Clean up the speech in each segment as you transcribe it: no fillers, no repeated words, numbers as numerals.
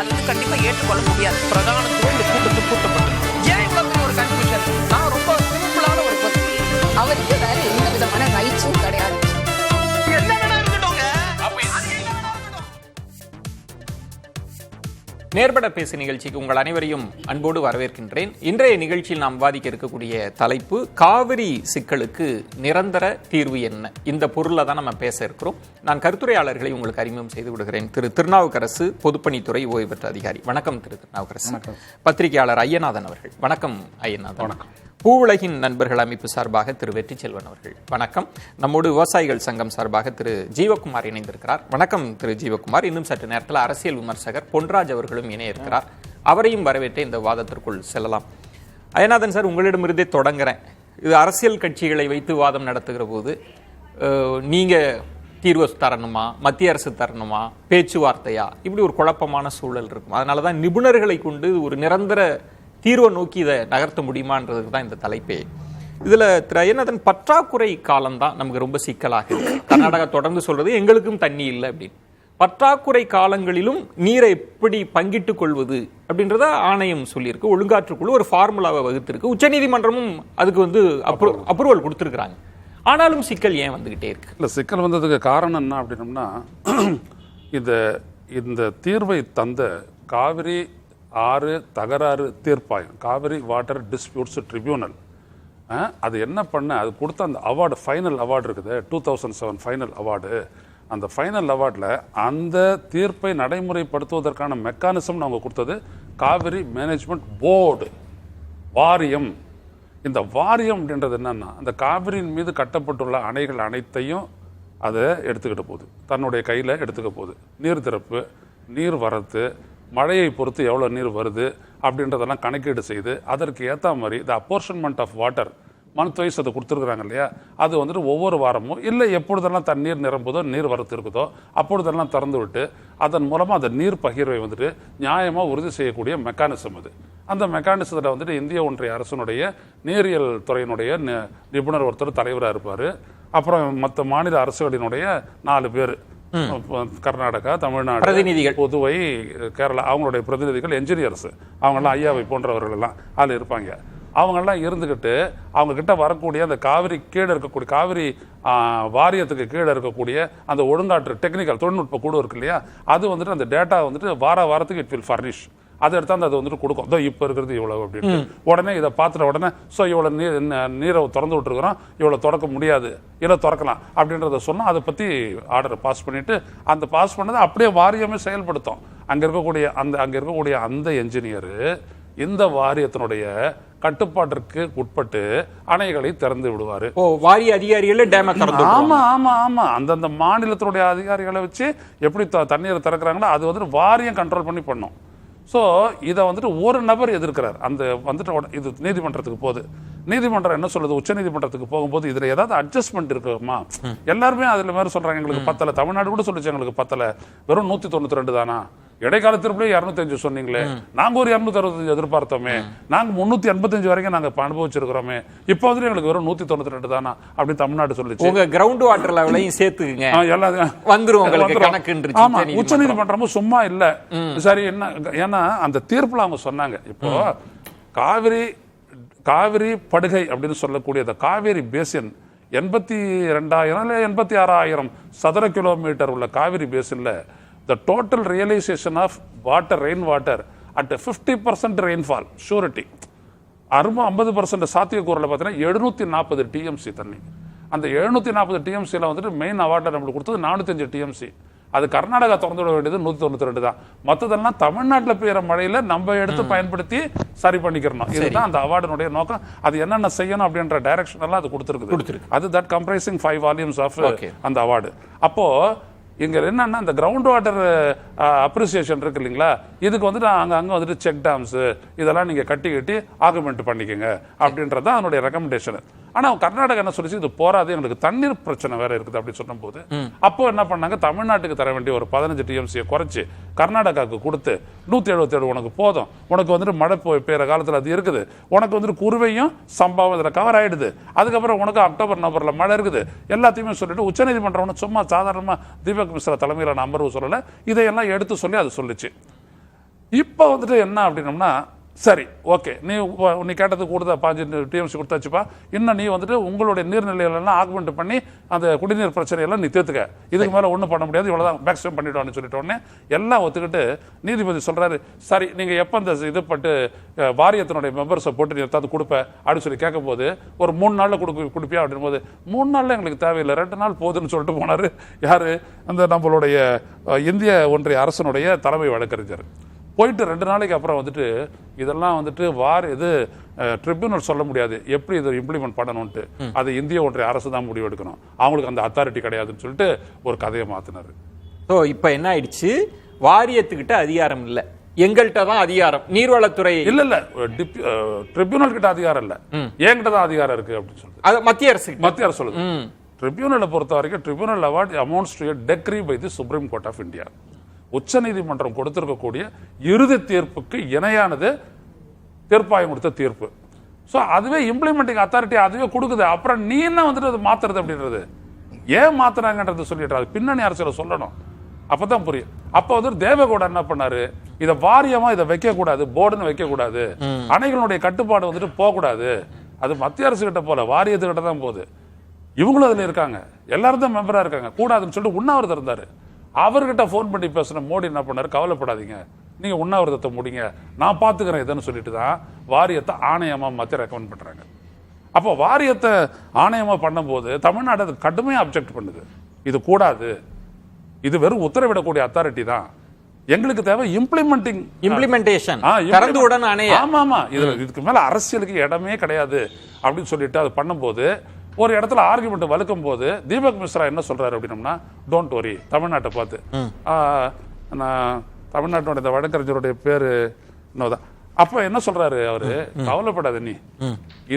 அது கண்டிப்பா ஏற்றுக்கொள்ள முடியாது. பிரதானத்துவம் இந்த கூட்டத்துக்கு கூட்டப்பட்டது. ஏன் இவ்வளவு ஒரு கன்ஃபியூஷன்? நான் ரொம்ப சிம்பிளான ஒரு கொஸ்டின். அவருக்கு வேற எந்த விதமான ரைட்ஸும் கிடையாது. நேர்பட பேசு நிகழ்ச்சிக்கு உங்கள் அனைவரையும் அன்போடு வரவேற்கின்றேன். இன்றைய நிகழ்ச்சியில் நாம் விவாதிக்க இருக்கக்கூடிய தலைப்பு காவிரி சிக்கலுக்கு நிரந்தர தீர்வு என்ன, இந்த பொருளை தான் நம்ம பேச இருக்கிறோம். நான் கருத்துரையாளர்களை உங்களுக்கு அறிமுகம் செய்து விடுகிறேன். திரு திருநாவுக்கரசு, பொதுப்பணித்துறை ஓய்வு பெற்ற அதிகாரி. வணக்கம் திரு திருநாவுக்கரசு. பத்திரிகையாளர் ஐயநாதன் அவர்கள். வணக்கம் ஐயநாதன். வணக்கம். பூவுலகின் நண்பர்கள் அமைப்பு சார்பாக திரு வெற்றி செல்வன் அவர்கள். வணக்கம். நம்மோடு விவசாயிகள் சங்கம் சார்பாக திரு ஜீவகுமார் இணைந்திருக்கிறார். வணக்கம் திரு ஜீவகுமார். இன்னும் சற்று நேரத்தில் அரசியல் விமர்சகர் பொன்ராஜ் அவர்களும் இணைய இருக்கிறார். அவரையும் வரவேற்று இந்த வாதத்திற்குள் செல்லலாம். ஐயநாதன் சார், உங்களிடமிருந்தே தொடங்குறேன். இது அரசியல் கட்சிகளை வைத்து வாதம் நடத்துகிற போது நீங்க தீர்வு தரணுமா, மத்திய அரசு தரணுமா, பேச்சுவார்த்தையா, இப்படி ஒரு குழப்பமான சூழல் இருக்கும். அதனாலதான் நிபுணர்களை கொண்டு ஒரு நிரந்தர தீர்வை நோக்கி இதை நகர்த்த முடியுமான்றதுக்கு தான் இந்த தலைப்பே. இதுல திரு ஐயநாதன், பற்றாக்குறை காலம்தான் நமக்கு ரொம்ப சிக்கலாக இருக்கு. கர்நாடகா தொடர்ந்து சொல்றது எங்களுக்கும் தண்ணி இல்லை அப்படின்னு. பற்றாக்குறை காலங்களிலும் நீரை எப்படி பங்கிட்டுக் கொள்வது அப்படின்றத ஆணையம் சொல்லியிருக்கு. ஒழுங்காற்றுக்குழு ஒரு ஃபார்முலாவை வகுத்திருக்கு. உச்சநீதிமன்றமும் அதுக்கு அப்ரூவல் கொடுத்துருக்காங்க. ஆனாலும் சிக்கல் ஏன் வந்துகிட்டே இருக்கு? இல்லை, சிக்கல் வந்ததுக்கு காரணம் என்ன அப்படின்னம்னா, இந்த தீர்வை தந்த காவிரி ஆறு தகராறு தீர்ப்பாயம், காவிரி வாட்டர் டிஸ்பியூட்ஸ் ட்ரிபியூனல், அது என்ன பண்ண, அது கொடுத்த அந்த அவார்டு, ஃபைனல் அவார்டு இருக்குது, 2007 ஃபைனல் அவார்டு. அந்த ஃபைனல் அவார்டில் அந்த தீர்ப்பை நடைமுறைப்படுத்துவதற்கான மெக்கானிசம் அவங்க கொடுத்தது காவிரி மேனேஜ்மெண்ட் போர்டு, வாரியம். இந்த வாரியம் அப்படின்றது என்னன்னா, அந்த காவிரியின் மீது கட்டப்பட்டுள்ள அணைகள் அனைத்தையும் அதை எடுத்துக்கிட்ட போகுது, தன்னுடைய கையில் எடுத்துக்க போகுது. நீர் திறப்பு, நீர் வரத்து, மழையை பொறுத்து எவ்வளோ நீர் வருது அப்படின்றதெல்லாம் கணக்கீடு செய்து அதற்கு ஏற்ற மாதிரி த அப்போர்ஷன்மெண்ட் ஆஃப் வாட்டர் மந்த் வைஸ் அதை கொடுத்துருக்குறாங்க இல்லையா, அது ஒவ்வொரு வாரமும் இல்லை எப்பொழுதெல்லாம் தண்ணீர் நிரம்புதோ, நீர் வரத்து இருக்குதோ அப்பொழுதெல்லாம் திறந்து விட்டு அதன் மூலமாக அந்த நீர் பகிர்வை நியாயமாக உறுதி செய்யக்கூடிய மெக்கானிசம் அது. அந்த மெக்கானிசத்தில் இந்திய ஒன்றிய அரசனுடைய நீரியல் துறையினுடைய நிபுணர் ஒருத்தர் தலைவராக இருப்பார். அப்புறம் மற்ற மாநில அரசுகளினுடைய 4 பேர், கர்நாடகா, தமிழ்நாடு, பிரதிநிதிகள், புதுவை, கேரளா, அவங்களுடைய பிரதிநிதிகள், என்ஜினியர்ஸ், அவங்கெல்லாம் ஐயாவை போன்றவர்கள் எல்லாம் அதில் இருப்பாங்க. அவங்கெல்லாம் இருந்துக்கிட்டு அவங்க கிட்ட வரக்கூடிய அந்த காவிரி கீழே இருக்கக்கூடிய காவிரி வாரியத்துக்கு கீழே இருக்கக்கூடிய அந்த ஒழுங்காற்று டெக்னிக்கல் தொழில்நுட்ப குழு இருக்கு இல்லையா, அது அந்த டேட்டா வாரத்துக்கு இட் வில் ஃபர்னிஷ். அதை எடுத்தாந்து அது கொடுக்கும். இதோ இப்போ இருக்கிறது இவ்வளவு அப்படின்னு. உடனே இதை பார்த்துட்ட உடனே ஸோ இவ்வளோ நீரை திறந்து விட்டுருக்குறோம், இவ்வளோ திறக்க முடியாது, இல்லை திறக்கலாம் அப்படின்றத சொன்னால் அதை பற்றி ஆர்டரை பாஸ் பண்ணிட்டு அந்த பாஸ் பண்ணதை அப்படியே வாரியமே செயல்படுத்தும். அங்கே இருக்கக்கூடிய அந்த என்ஜினியரு இந்த வாரியத்தினுடைய கட்டுப்பாட்டிற்கு உட்பட்டு அணைகளை திறந்து விடுவாரு. வாரிய அதிகாரிகளே டேமை திறந்து. ஆமா ஆமா ஆமா அந்தந்த மாநிலத்தினுடைய அதிகாரிகளை வச்சு எப்படி தண்ணீரை திறக்கிறாங்களோ அது வாரியம் கண்ட்ரோல் பண்ணி பண்ணும். ஸோ இதை ஒரு நபர் எதிர்க்கிறார். அந்த இது நீதிமன்றத்துக்கு போகுது. நீதிமன்றம் என்ன சொல்லுது, உச்ச நீதிமன்றத்துக்கு போகும்போது இதுல ஏதாவது அட்ஜஸ்ட்மெண்ட் இருக்குமா, எல்லாருமே அதுல மாதிரி சொல்றாங்க எங்களுக்கு பத்தல, தமிழ்நாடு கூட சொல்லிச்சு எங்களுக்கு பத்தல, வெறும் 192 தானா, இடைக்கால திருப்பிலே 205 சொன்னீங்களே, நாங்க ஒரு 265 எதிர்பார்த்தோமே, நாங்க 385 வரைக்கும் நாங்க அனுபவிச்சிருக்கிறோமே, இப்போ எங்களுக்கு வெறும் 192 தானா அப்படி தமிழ்நாடு சொல்லிச்சு. உங்க கிரவுண்ட் வாட்டர் லெவலையும் சேர்த்துக்குங்க, எல்லாம் வந்துரும் உங்களுக்கு கணக்குன்னு. ஆமா, உச்ச நீதிமன்றமும் சும்மா இல்ல. சரி, என்ன, ஏன்னா அந்த தீர்ப்புல அவங்க சொன்னாங்க, இப்போ காவிரி படுகை அப்படின்னு சொல்லக்கூடிய காவேரி பேசின் 82,000 இல்லை 86,000 சதுர கிலோமீட்டர் உள்ள Kaveri பேசின்ல the total realization of rainwater at a 50% rainfall surety, 50% சாத்தியக்கூறில் பார்த்தீங்கன்னா 740 TMC தண்ணி. அந்த 740 TMCல மெயின் அவார்டை நம்மளுக்கு கொடுத்தது 405 TMC. அது கர்நாடகா திறந்து விட வேண்டியது 192 தான். மற்றதெல்லாம் தமிழ்நாட்டில் பெய்கிற மழையில நம்ம எடுத்து பயன்படுத்தி சரி பண்ணிக்கிறோம். இதுதான் அந்த அவார்டினுடைய நோக்கம். அது என்னென்ன செய்யணும் அப்படின்ற டைரக்ஷன் எல்லாம் அது கொடுத்துருக்கு. அது தட் கம்ப்ரைசிங் 5 வால்யூம்ஸ் ஆஃப் அந்த அவார்டு. அப்போ இங்க என்னன்னா இந்த கிரவுண்ட் வாட்டர் அப்ரிசியேஷன் இருக்கு இல்லைங்களா, இதுக்கு அங்க செக் டேம்ஸ் இதெல்லாம் நீங்க கட்டி ஆகுமெண்ட் பண்ணிக்கோங்க அப்படின்றது தான் அதனுடைய ரெக்கமெண்டேஷன். ஆனா கர்நாடகா என்ன சொல்லிச்சு, இது போராது, எங்களுக்கு தண்ணீர் பிரச்சனை வேற இருக்குது அப்படின்னு சொன்ன போது அப்போ என்ன பண்ணாங்க, தமிழ்நாட்டுக்கு தர வேண்டிய ஒரு 15 TMCயை குறைச்சு கர்நாடகாவுக்கு கொடுத்து 177 உனக்கு போதும், உனக்கு மழை பெய்யற காலத்துல அது இருக்குது, உனக்கு குருவையும் சம்பாவும் இதுல கவர் ஆயிடுது, அதுக்கப்புறம் உனக்கு அக்டோபர் நவம்பர்ல மழை இருக்குது, எல்லாத்தையுமே சொல்லிட்டு உச்சநீதிமன்றம் சும்மா சாதாரணமா தீபக் மிஸ்ரா தலைமையிலான அமர்வு சொல்லல, இதையெல்லாம் எடுத்து சொல்லி அது சொல்லிச்சு. இப்போ வந்துட்டு என்ன அப்படின்னம்னா, சரி ஓகே, நீ கேட்டது கூடுதா 5 டிஎம்சி கொடுத்தாச்சுப்பா, இன்னும் நீ வந்துட்டு உங்களுடைய நீர்நிலைகளெல்லாம் ஆக்மெண்ட் பண்ணி அந்த குடிநீர் பிரச்சனையெல்லாம் நீ தீர்த்துக்க, இதுக்கு மேலே ஒன்றும் பண்ண முடியாது, இவ்வளோதான் மேக்ஸிமம் பண்ணிவிட்டோன்னு சொல்லிட்டோன்னே எல்லாம் ஒத்துக்கிட்டு நீதிபதி சொல்கிறாரு, சரி நீங்கள் எப்போ இந்த இது பட்டு வாரியத்தினுடைய மெம்பர்ஸை போட்டு நீ எத்தாவது கொடுப்ப அப்படின்னு சொல்லி கேட்கும்போது, ஒரு 3 நாளில் கொடுப்பியா அப்படின் போது, 3 நாளில் எங்களுக்கு தேவையில்லை, 2 நாள் போதுன்னு சொல்லிட்டு போனார். யார்? அந்த நம்மளுடைய இந்திய ஒன்றிய அரசனுடைய தலைமை வழக்கறிஞர். போயிட்டு 2 நாளைக்கு அப்புறம் வந்துட்டு இதெல்லாம் வந்துட்டு ட்ரிபியூனல் சொல்ல முடியாது, எப்படி இதை இம்ப்ளிமெண்ட் பண்ணணும்ட்டு, அது இந்திய ஒன்றிய அரசு தான் முடிவு எடுக்கணும், அவங்களுக்கு அந்த அத்தாரிட்டி கிடையாதுன்னு சொல்லிட்டு ஒரு கதையை மாத்தினாரு. ஸோ இப்போ என்ன ஆயிடுச்சு, வாரியத்துக்கிட்ட அதிகாரம் இல்லை, எங்கள்கிட்ட தான் அதிகாரம். நீர்வளத்துறை இல்ல ட்ரிபியூனல் கிட்ட அதிகாரம் இல்ல, என்கிட்ட தான் அதிகாரம் இருக்கு அப்படின்னு சொல்லுது. அது மத்திய அரசு சொல்லுது. ட்ரிபியூனலை பொறுத்த வரைக்கும் tribunal award amounts to a decree by the Supreme Court of India. உச்ச நீதிமன்றம் கொடுத்திருக்கக்கூடிய இறுதி தீர்ப்புக்கு இணையானது தீர்ப்பாயம் கொடுத்த தீர்ப்பு. ஸோ அதுவே இம்ப்ளிமெண்டிங் அத்தாரிட்டி அதுவே கொடுக்குது. அப்புறம் நீ என்ன வந்துட்டு அது மாத்துறது அப்படின்றது, ஏன் மாத்துறாங்கன்றது சொல்லிட்டு அது பின்னணி அரசியல சொல்லணும், அப்பதான் புரியும். அப்ப வந்து தேவகவுடா என்ன பண்ணாரு, இதை வாரியமா இதை வைக்க கூடாது, போர்டுன்னு வைக்க கூடாது, அணைகளுடைய கட்டுப்பாடு வந்துட்டு போகக்கூடாது, அது மத்திய அரசு கிட்ட போல வாரியத்துக்கிட்ட தான் போகுது, இவங்களும் அதுல இருக்காங்க, எல்லாரும் தான் மெம்பரா இருக்காங்க, கூடாதுன்னு சொல்லிட்டு உண்ணாவிரதம் இருந்தாரு. அவர்கிட்ட போன் பண்ணி பேசுன மோடி என்ன பண்ணாரு, கவலைப்படாதீங்க நீங்க உண்ணாவிரதத்தை முடிங்க, நான் பாத்துக்கிறேன் இதுன்னு சொல்லிட்டு தான் வாரியத்தை ஆணையமா மத்திய ரெக்கமெண்ட் பண்றாங்க. அப்போ வாரியத்தை ஆணையமா பண்ணும்போது தமிழ்நாடு அது கடுமையா அப்செக்ட் பண்ணுது, இது கூடாது, இது வெறும் உத்தரவிடக்கூடிய அத்தாரிட்டி தான், எங்களுக்கு தேவை இம்ப்ளிமெண்டேஷன். ஆமா இதுக்கு மேல அரசியலுக்கு இடமே கிடையாது அப்படின்னு சொல்லிட்டு அது பண்ணும்போது, ஒரு இடத்துல ஆர்குமெண்ட் வலுக்கும் போது தீபக் மிஸ்ரா என்ன சொல்றாரு அப்படின்னா, டோன்ட் வரி, தமிழ்நாட்டை பார்த்து, நான் தமிழ்நாட்டோட வழக்கறிஞருடைய பேரு என்னதான், அப்ப என்ன சொல்றாரு அவரு, கவலைப்படாத நீ,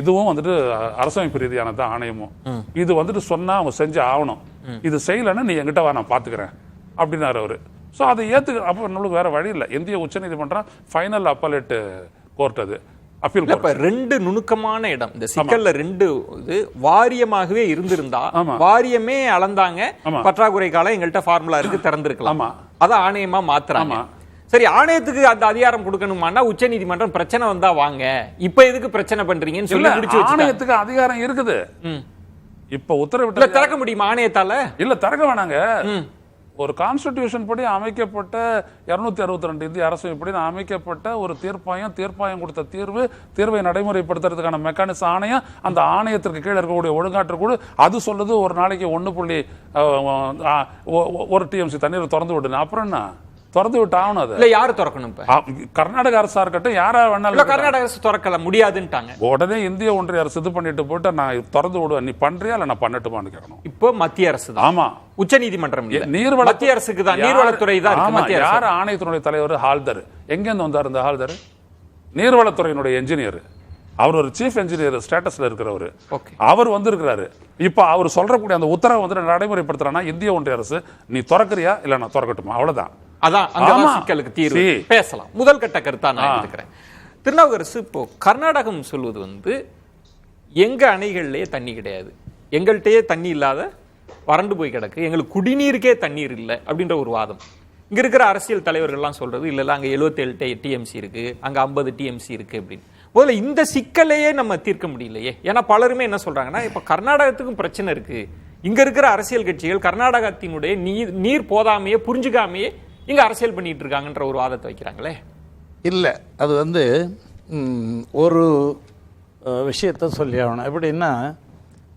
இதுவும் வந்துட்டு அரசமைப்பு ரீதியானது ஆணையமும், இது வந்துட்டு சொன்னா அவங்க செஞ்சு ஆகணும், இது செய்யலன்னா நீ எங்கிட்ட வா நான் பாத்துக்கிறேன் அப்படின்னாரு அவரு. ஸோ அதை ஏத்துக்க, அப்ப நம்மளுக்கு வேற வழி இல்லை, இந்திய உச்ச நீதிமன்றம் ஃபைனல் அப்பலேட் கோர்ட் அது. இப்ப 2 நுணுக்கமான இடம் இந்த சிக்கல்ல, 2 இது வாரியமாகவே இருந்திருந்தா, வாரியமே அளந்தாங்க, பற்றாக்குறை காலம் எங்கள்கிட்ட ஃபார்முலா இருக்கு திறந்திருக்கலாம், அத ஆணையமா மாத்துறாங்க. சரி, ஆணையத்துக்கு அந்த அதிகாரம் கொடுக்கணுமானா உச்ச நீதிமன்றம் பிரச்சனை வந்தா வாங்க, இப்ப எதுக்கு பிரச்சனை பண்றீங்கன்னு சொல்லி முடிச்சு வச்சு, ஆணையத்துக்கு அதிகாரம் இருக்குது, இப்ப உத்தரவிட்டு திறக்க முடியுமா ஆணையத்தால? இல்ல திறக்க வேணாங்க, ஒரு கான்ஸ்டிடியூஷன் படி அமைக்கப்பட்ட 262 இந்திய அரசமைப்படி அமைக்கப்பட்ட ஒரு தீர்ப்பாயம் கொடுத்த தீர்வை நடைமுறைப்படுத்துறதுக்கான மெக்கானிசம் ஆணையம், அந்த ஆணையத்திற்கு கீழே இருக்கக்கூடிய ஒழுங்காற்று குழு அது சொல்லுது ஒரு நாளைக்கு 1.1 டிஎம்சி தண்ணீர் திறந்து விடுங்க, அப்புறம் என்ன திறந்து விட்டு ஆகணும். அது இல்ல யாரு திறக்கணும்? கர்நாடக அரசா இருக்கட்டும், யாரா வேணாலும், கர்நாடக அரசு திறக்கல முடியாதுன்ட்டாங்க. உடனே இந்திய ஒன்றிய அரசு இது பண்ணிட்டு போயிட்டு நான் திறந்து விடுவேன், நீ பண்றியா இல்ல நான் பண்ணட்டுமான்னு கேட்கணும். இப்போ மத்திய அரசு தான். ஆமா, உச்ச நீதிமன்றம் நீர்வள மத்திய அரசுக்கு தான், நீர்வளத்துறை தான் இருக்கு. யார் ஆணையத்தினுடைய தலைவர்? ஹால்தர். எங்க இருந்து வந்தார் இந்த ஹால்தர்? நீர்வளத்துறையினுடைய என்ஜினியர், அவர் ஒரு சீஃப் என்ஜினியர் ஸ்டேட்டஸ்ல இருக்கிறவர், அவர் வந்திருக்கிறாரு. இப்ப அவர் சொல்றக்கூடிய அந்த உத்தரவை வந்து நடைமுறைப்படுத்துறானா இந்திய ஒன்றிய அரசு, நீ திறக்கறியா இல்ல நான் திறக்கட்டுமா, அவ்வளவுதான். அதான் அந்த சிக்கலுக்கு தீர்வு பேசலாம். முதல் கட்ட கருத்தா நான் எடுத்துக்கிறேன். திருநாவுக்கரசு, இப்போ கர்நாடகம் சொல்வது வந்து எங்க அணைகள்லயே தண்ணி கிடையாது, எங்கள்கிட்டயே தண்ணி இல்லாத வறண்டு போய் கிடக்கு, எங்களுக்கு குடிநீருக்கே தண்ணீர் இல்லை அப்படின்ற ஒரு வாதம். இங்க இருக்கிற அரசியல் தலைவர்கள்லாம் சொல்றது இல்ல, அங்க 77 டிஎம்சி இருக்கு, அங்க 50 டிஎம்சி இருக்கு அப்படின்னு. முதல்ல இந்த சிக்கலையே நம்ம தீர்க்க முடியலையே. ஏன்னா பலருமே என்ன சொல்றாங்கன்னா, இப்ப கர்நாடகத்துக்கும் பிரச்சனை இருக்கு, இங்க இருக்கிற அரசியல் கட்சிகள் கர்நாடகத்தினுடைய நீர் போதாமையே புரிஞ்சுக்காமையே இங்க அரசியல் பண்ணிட்டு இருக்காங்கன்ற ஒரு வாதத்தை வைக்கிறாங்களே. இல்லை, அது வந்து ஒரு விஷயத்த சொல்லி ஆகணும். எப்படின்னா,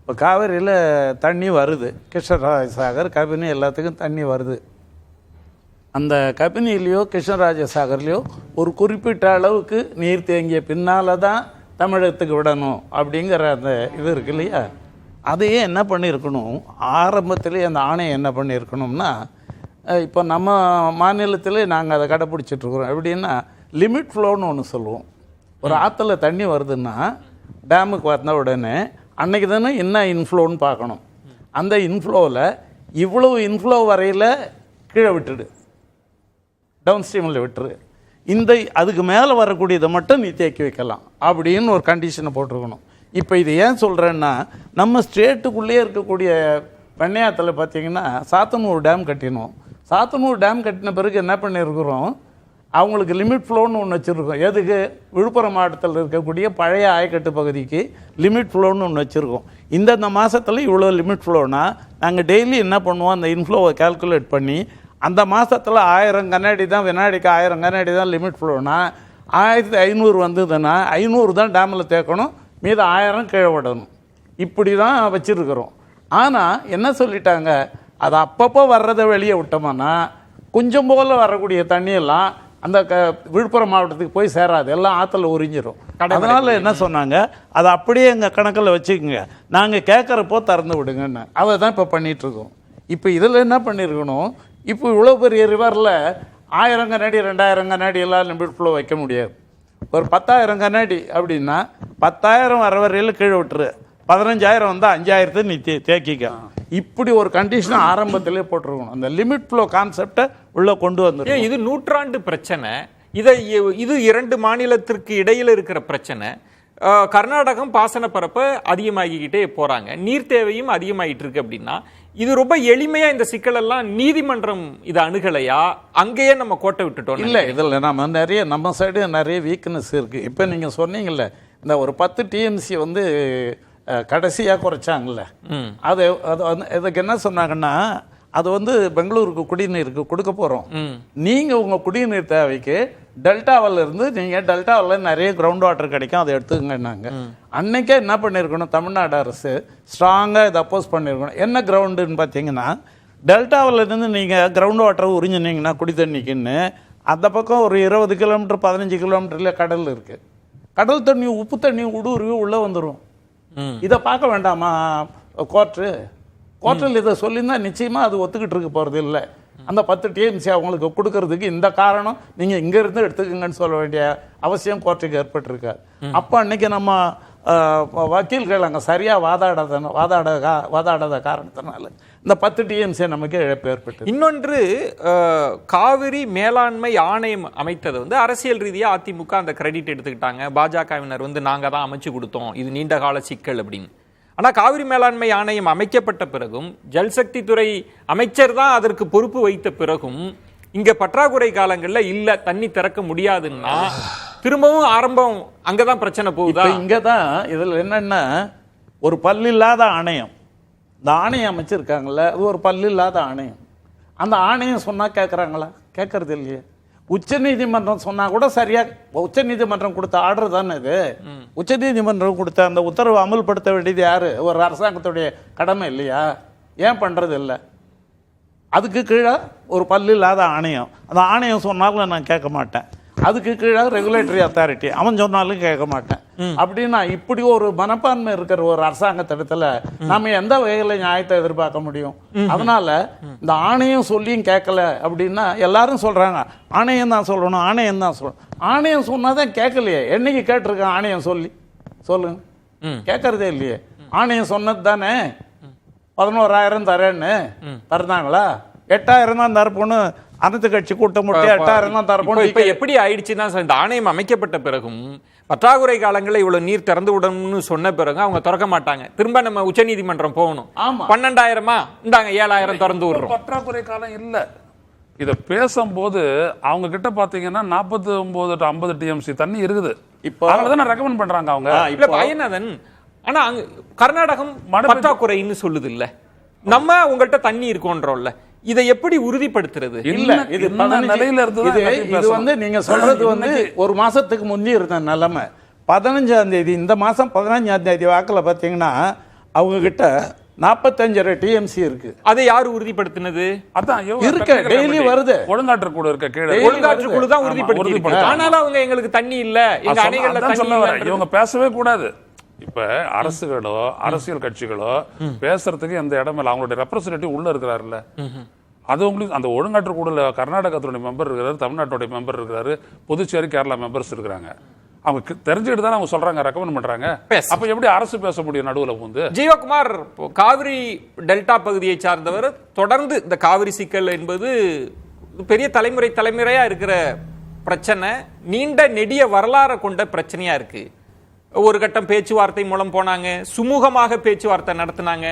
இப்போ காவிரியில் தண்ணி வருது, கிருஷ்ணராஜ சாகர் கபினி எல்லாத்துக்கும் தண்ணி வருது. அந்த கபினிலேயோ கிருஷ்ணராஜ சாகர்லேயோ ஒரு குறிப்பிட்ட அளவுக்கு நீர் தேங்கிய பின்னால் தான் தமிழகத்துக்கு விடணும் அப்படிங்கிற அந்த இது இருக்கு இல்லையா, அதையே என்ன பண்ணியிருக்கணும், ஆரம்பத்திலே அந்த ஆணையம் என்ன பண்ணியிருக்கணும்னா, இப்போ நம்ம மாநிலத்தில் நாங்கள் அதை கடைப்பிடிச்சிட்ருக்குறோம். எப்படின்னா, லிமிட் ஃப்ளோன்னு ஒன்று சொல்லுவோம். ஒரு ஆற்றுல தண்ணி வருதுன்னா டேமுக்கு வந்த உடனே அன்றைக்கி தானே என்ன இன்ஃப்ளோன்னு பார்க்கணும். அந்த இன்ஃப்ளோவில் இவ்வளவு இன்ஃப்ளோ வரையில் கீழே விட்டுடு, டவுன் ஸ்ட்ரீமில் விட்டுரு, அதுக்கு மேலே வரக்கூடியதை மட்டும் நீ தேக்கி வைக்கலாம் அப்படின்னு ஒரு கண்டிஷனை போட்டிருக்கணும். இப்போ இது ஏன் சொல்கிறேன்னா, நம்ம ஸ்டேட்டுக்குள்ளேயே இருக்கக்கூடிய பெண்ணையாத்தில் பார்த்தீங்கன்னா சாத்தனூர் டேம் கட்டினோம். சாத்தனூர் டேம் கட்டின பிறகு என்ன பண்ணியிருக்கிறோம், அவங்களுக்கு லிமிட் ஃப்ளோன்னு ஒன்று வச்சுருக்கோம். எதுக்கு? விழுப்புரம் மாவட்டத்தில் இருக்கக்கூடிய பழைய ஆயக்கட்டு பகுதிக்கு லிமிட் ஃப்ளோன்னு ஒன்று வச்சுருக்கோம். இந்தந்த மாதத்தில் இவ்வளோ லிமிட் ஃப்ளோனா நாங்கள் டெய்லி என்ன பண்ணுவோம், அந்த இன்ஃப்ளோவை கால்குலேட் பண்ணி அந்த மாதத்தில் 1000 கண்ணாடி தான், வினாடிக்கு 1000 கண்ணாடி தான் லிமிட் ஃப்ளோனா 1500 வந்ததுன்னா 500 தான் டேமில் தேக்கணும், மீது 1000 கீழே விடணும். இப்படி தான் வச்சுருக்கிறோம். ஆனால் என்ன சொல்லிட்டாங்க, அது அப்பப்போ வர்றதை வெளியே விட்டோம்னா கொஞ்சம் போல் வரக்கூடிய தண்ணியெல்லாம் அந்த விழுப்புரம் மாவட்டத்துக்கு போய் சேராது, எல்லாம் ஆற்றுல உறிஞ்சிரும். அதனால் என்ன சொன்னாங்க, அதை அப்படியே எங்கள் கணக்கில் வச்சுக்கோங்க, நாங்கள் கேட்குறப்போ திறந்து விடுங்கன்னு. அதை தான் இப்போ பண்ணிகிட்ருக்கோம். இப்போ இதில் என்ன பண்ணியிருக்கணும், இப்போ இவ்வளோ பெரிய ரிவரில் 1000 கண்ணாடி 2000 கண்ணாடி எல்லாம் லிமிட் ஃப்ளோ வைக்க முடியாது. ஒரு 10,000 கண்ணாடி அப்படின்னா 10,000 வர வரையில் கீழே விட்டுரு, 15,000 வந்தால் 5,000 நீ தேக்கிக்க. இப்படி ஒரு கண்டிஷன் ஆரம்பத்திலே போட்டிருக்கணும். அந்த லிமிட் ஃப்ளோ கான்செப்டை உள்ளே கொண்டு வந்துடும். இது நூற்றாண்டு பிரச்சனை. இது 2 மாநிலத்திற்கு இடையில் இருக்கிற பிரச்சனை. கர்நாடகம் பாசன பரப்ப அதிகமாகிக்கிட்டே போறாங்க, நீர் தேவையும் அதிகமாகிட்டு இருக்கு. அப்படின்னா இது ரொம்ப எளிமையா இந்த சிக்கலெல்லாம் நீதிமன்றம் இதை அணுகலையா, அங்கேயே நம்ம கோட்டை விட்டுட்டோம்? இல்லை, இதில் நம்ம சைடு நிறைய வீக்னஸ் இருக்குது. இப்போ நீங்கள் சொன்னீங்கல்ல, இந்த ஒரு 10 டிஎம்சி வந்து கடைசியாக குறைச்சாங்கல்ல, அது இதுக்கு என்ன சொன்னாங்கன்னா, அது வந்து பெங்களூருக்கு குடிநீருக்கு கொடுக்க போகிறோம், நீங்கள் உங்கள் குடிநீர் தேவைக்கு டெல்டாவில் இருந்து நீங்கள் டெல்டாவில் நிறைய கிரவுண்ட் வாட்டர் கிடைக்கும், அதை எடுத்துக்கங்கன்னாங்க. அன்னைக்கே என்ன பண்ணியிருக்கணும், தமிழ்நாடு அரசு ஸ்ட்ராங்காக இதை அப்போஸ் பண்ணியிருக்கணும். என்ன கிரவுண்டுன்னு பார்த்தீங்கன்னா, டெல்டாவில் இருந்து நீங்கள் கிரவுண்ட் வாட்டரை உறிஞ்சினீங்கன்னா குடி தண்ணிக்குன்னு அந்த பக்கம் ஒரு 20 கிலோமீட்டர் 15 கிலோமீட்டரில் கடல் இருக்குது. கடல் தண்ணி உப்பு தண்ணி ஊடுருவி உள்ளே வந்துடும். இதை பார்க்க வேண்டாமா கோர்ட்டில் இதை சொல்லியிருந்தா நிச்சயமாக அது ஒத்துக்கிட்டு இருக்க போகிறது இல்லை. அந்த 10 டிஎம்சி அவங்களுக்கு கொடுக்கறதுக்கு இந்த காரணம் நீங்கள் இங்கேருந்து எடுத்துக்கங்கன்னு சொல்ல வேண்டிய அவசியம் கோர்ட்டுக்கு ஏற்பட்டிருக்காது. அப்போ அன்னைக்கு நம்ம வக்கீல்கள் அங்கே சரியாக வாதாடாத காரணத்தினால இந்த 10 டிஎம்சி நமக்கு இழப்பு ஏற்பட்டு. இன்னொன்று, காவிரி மேலாண்மை ஆணையம் அமைத்தது வந்து அரசியல் ரீதியாக அதிமுக அந்த கிரெடிட் எடுத்துக்கிட்டாங்க. பாஜகவினர் வந்து நாங்கள் தான் அமைச்சு கொடுத்தோம், இது நீண்ட கால சிக்கல் அப்படின்னு. ஆனால் காவிரி மேலாண்மை ஆணையம் அமைக்கப்பட்ட பிறகும், ஜல்சக்தி துறை அமைச்சர் தான் அதற்கு பொறுப்பு வைத்த பிறகும், இங்க பற்றாக்குறை காலங்களில் இல்ல தண்ணி திறக்க முடியாதுன்னா திரும்பவும் ஆரம்பம் அங்கதான் பிரச்சனை போகுதா? இங்கதான் இதுல என்னன்னா, ஒரு பல்லில்லாத ஆணையம், இந்த ஆணையம் அமைச்சிருக்காங்கல்ல, அது ஒரு பல்லில்லாத ஆணையம். அந்த ஆணையம் சொன்னா கேட்கறாங்களா? கேட்கறது இல்லையே. உச்ச நீதிமன்றம் சொன்னா கூட சரியா, உச்ச நீதிமன்றம் கொடுத்த ஆர்டர் தானே இது. உச்ச நீதிமன்றம் கொடுத்த அந்த உத்தரவு அமல்படுத்த வேண்டியது யாரு? ஒரு அரசாங்கத்துடைய கடமை இல்லையா? ஏன் பண்றது இல்லை? அதுக்கு கீழே ஒரு பல்லில்லாத ஆணையம், அந்த ஆணையம் சொன்னாலும் நான் கேட்க மாட்டேன். அதுக்கு கீழே ரெகுலேட்டரி அத்தாரிட்டி, அவன் சொன்னாலும் கேட்க மாட்டேன். அப்படின்னா இப்படி ஒரு மனப்பான்மை இருக்கிற ஒரு அரசாங்கத்திடத்துல நம்ம எந்த வகையில நியாயத்தை எதிர்பார்க்க முடியும்? அதனால இந்த ஆணையம் சொல்லியும் கேட்கல அப்படின்னா எல்லாரும் சொல்றாங்க ஆணையம் தான் சொல்லணும், ஆணையம் தான் சொல்லணும். ஆணையம் சொன்னாதான் கேட்கலையே. என்னைக்கு கேட்டிருக்கேன் ஆணையம் சொல்லி? சொல்லுங்க, கேட்கறதே இல்லையே. ஆணையம் சொன்னது தானே 11,000 தரேன்னு தரந்தாங்களா? 8,000 தான் தரப்போன்னு அனைத்து கட்சி கூட்டம் முட்டை 8,000 தான் தரப்போம். இப்ப எப்படி ஆயிடுச்சுன்னா, இந்த ஆணையம் அமைக்கப்பட்ட பிறகும் பற்றாக்குறை காலங்களில் இவ்வளவு நீர் திறந்து விடணும்னு சொன்ன பிறகு அவங்க திறக்க மாட்டாங்க. திரும்ப நம்ம உச்ச நீதிமன்றம் போகணும். 12,000 இந்தாங்க 7,000 திறந்து விடுறோம். பற்றாக்குறை காலம் இல்ல. இத பேசும்போது அவங்க கிட்ட பாத்தீங்கன்னா 49 to 50 டிஎம்சி தண்ணி இருக்குது. இப்போ அதனால ரெக்கமெண்ட் பண்றாங்க அவங்க. இல்ல பயனதன், ஆனா கர்நாடகம் பற்றாக்குறைன்னு சொல்லுது இல்ல, நம்ம உங்கள்கிட்ட தண்ணி இருக்கோன்றோம்ல, இதை எப்படி உறுதிப்படுத்துறது? இல்ல, இது நிலையில இருந்து இது வந்து நீங்க சொல்றது வந்து ஒரு மாசத்துக்கு முந்தி இருந்த நிலைமை. 15ஆம் தேதி, இந்த மாசம் 15ஆம் தேதி வாக்குல பாத்தீங்கன்னா அவங்க கிட்ட 45 டிஎம்சி இருக்கு. அதை யாரு உறுதிப்படுத்தினது? அதான் இருக்க டெய்லி வருது. ஒழுங்காற்று குழு இருக்க, கீழே ஒழுங்காற்று குழு தான் உறுதிப்படுத்தி. ஆனாலும் அவங்க எங்களுக்கு தண்ணி இல்ல, எங்க அணைகள்ல தண்ணி இல்ல, இவங்க பேசவே கூடாது. இப்ப அரசுகளோ அரசியல் கட்சிகளோ பேசுறதுக்கு எந்த இடம் இல்லை. அவங்களுடைய ரெப்ரசன்டேட்டிவ் உள்ள இருக்கிறாருல்ல, அது உங்களுக்கு அந்த ஒழுங்காற்று குழுல கர்நாடகத்துடைய மெம்பர் இருக்கிறாரு, தமிழ்நாட்டுடைய மெம்பர் இருக்கிறாரு, புதுச்சேரி கேரளா மெம்பர்ஸ் இருக்கிறாங்க. அவங்க தெரிஞ்சுக்கிட்டு தான் அவங்க சொல்றாங்க, ரெக்கமெண்ட் பண்றாங்க. அப்ப எப்படி அரசு பேச முடியும் நடுவுல வந்து? ஜீவகுமார், காவிரி டெல்டா பகுதியை சார்ந்தவர், தொடர்ந்து இந்த காவிரி சிக்கல் என்பது பெரிய தலைமுறையா இருக்கிற பிரச்சனை, நீண்ட நெடிய வரலாறு கொண்ட பிரச்சனையா இருக்கு. ஒரு கட்டம் பேச்சுவார்த்தை மூலம் போனாங்க, சுமூகமாக பேச்சுவார்த்தை நடத்தினாங்க.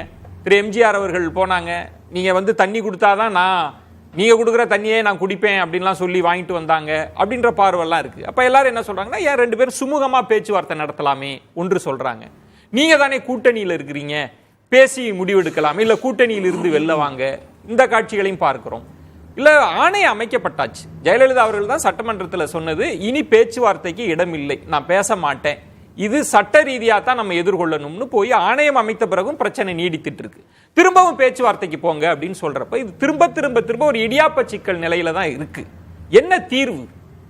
திரு எம்ஜிஆர் அவர்கள் போனாங்க, நீங்க வந்து தண்ணி கொடுத்தாதான் நான் நீங்க கொடுக்குற தண்ணியே நான் குடிப்பேன் அப்படின்லாம் சொல்லி வாங்கிட்டு வந்தாங்க அப்படின்ற பார்வைலாம் இருக்கு. அப்ப எல்லாரும் என்ன சொல்றாங்கன்னா, ஏன் 2 பேரும் சுமூகமா பேச்சுவார்த்தை நடத்தலாமே ஒன்று சொல்றாங்க. நீங்க தானே கூட்டணியில் இருக்கிறீங்க, பேசி முடிவெடுக்கலாம், இல்ல கூட்டணியில் இருந்து வெளில வாங்க. இந்த காட்சிகளையும் பார்க்கிறோம். இல்ல ஆணையம் அமைக்கப்பட்டாச்சு. ஜெயலலிதா அவர்கள் தான் சட்டமன்றத்தில் சொன்னது, இனி பேச்சுவார்த்தைக்கு இடம் இல்லை, நான் பேச மாட்டேன், இது சட்ட ரீதியா தான் நம்ம எதிர்கொள்ளணும்னு போய் ஆணையம் அமைத்த பிறகும் பிரச்சனை நீடித்துட்டு இருக்கு. திரும்பவும் பேச்சுவார்த்தைக்கு போங்க அப்படின்னு சொல்றப்ப இது திரும்ப திரும்ப திரும்ப ஒரு இடியாப்ப சிக்கல் நிலையில தான் இருக்கு. என்ன தீர்வு?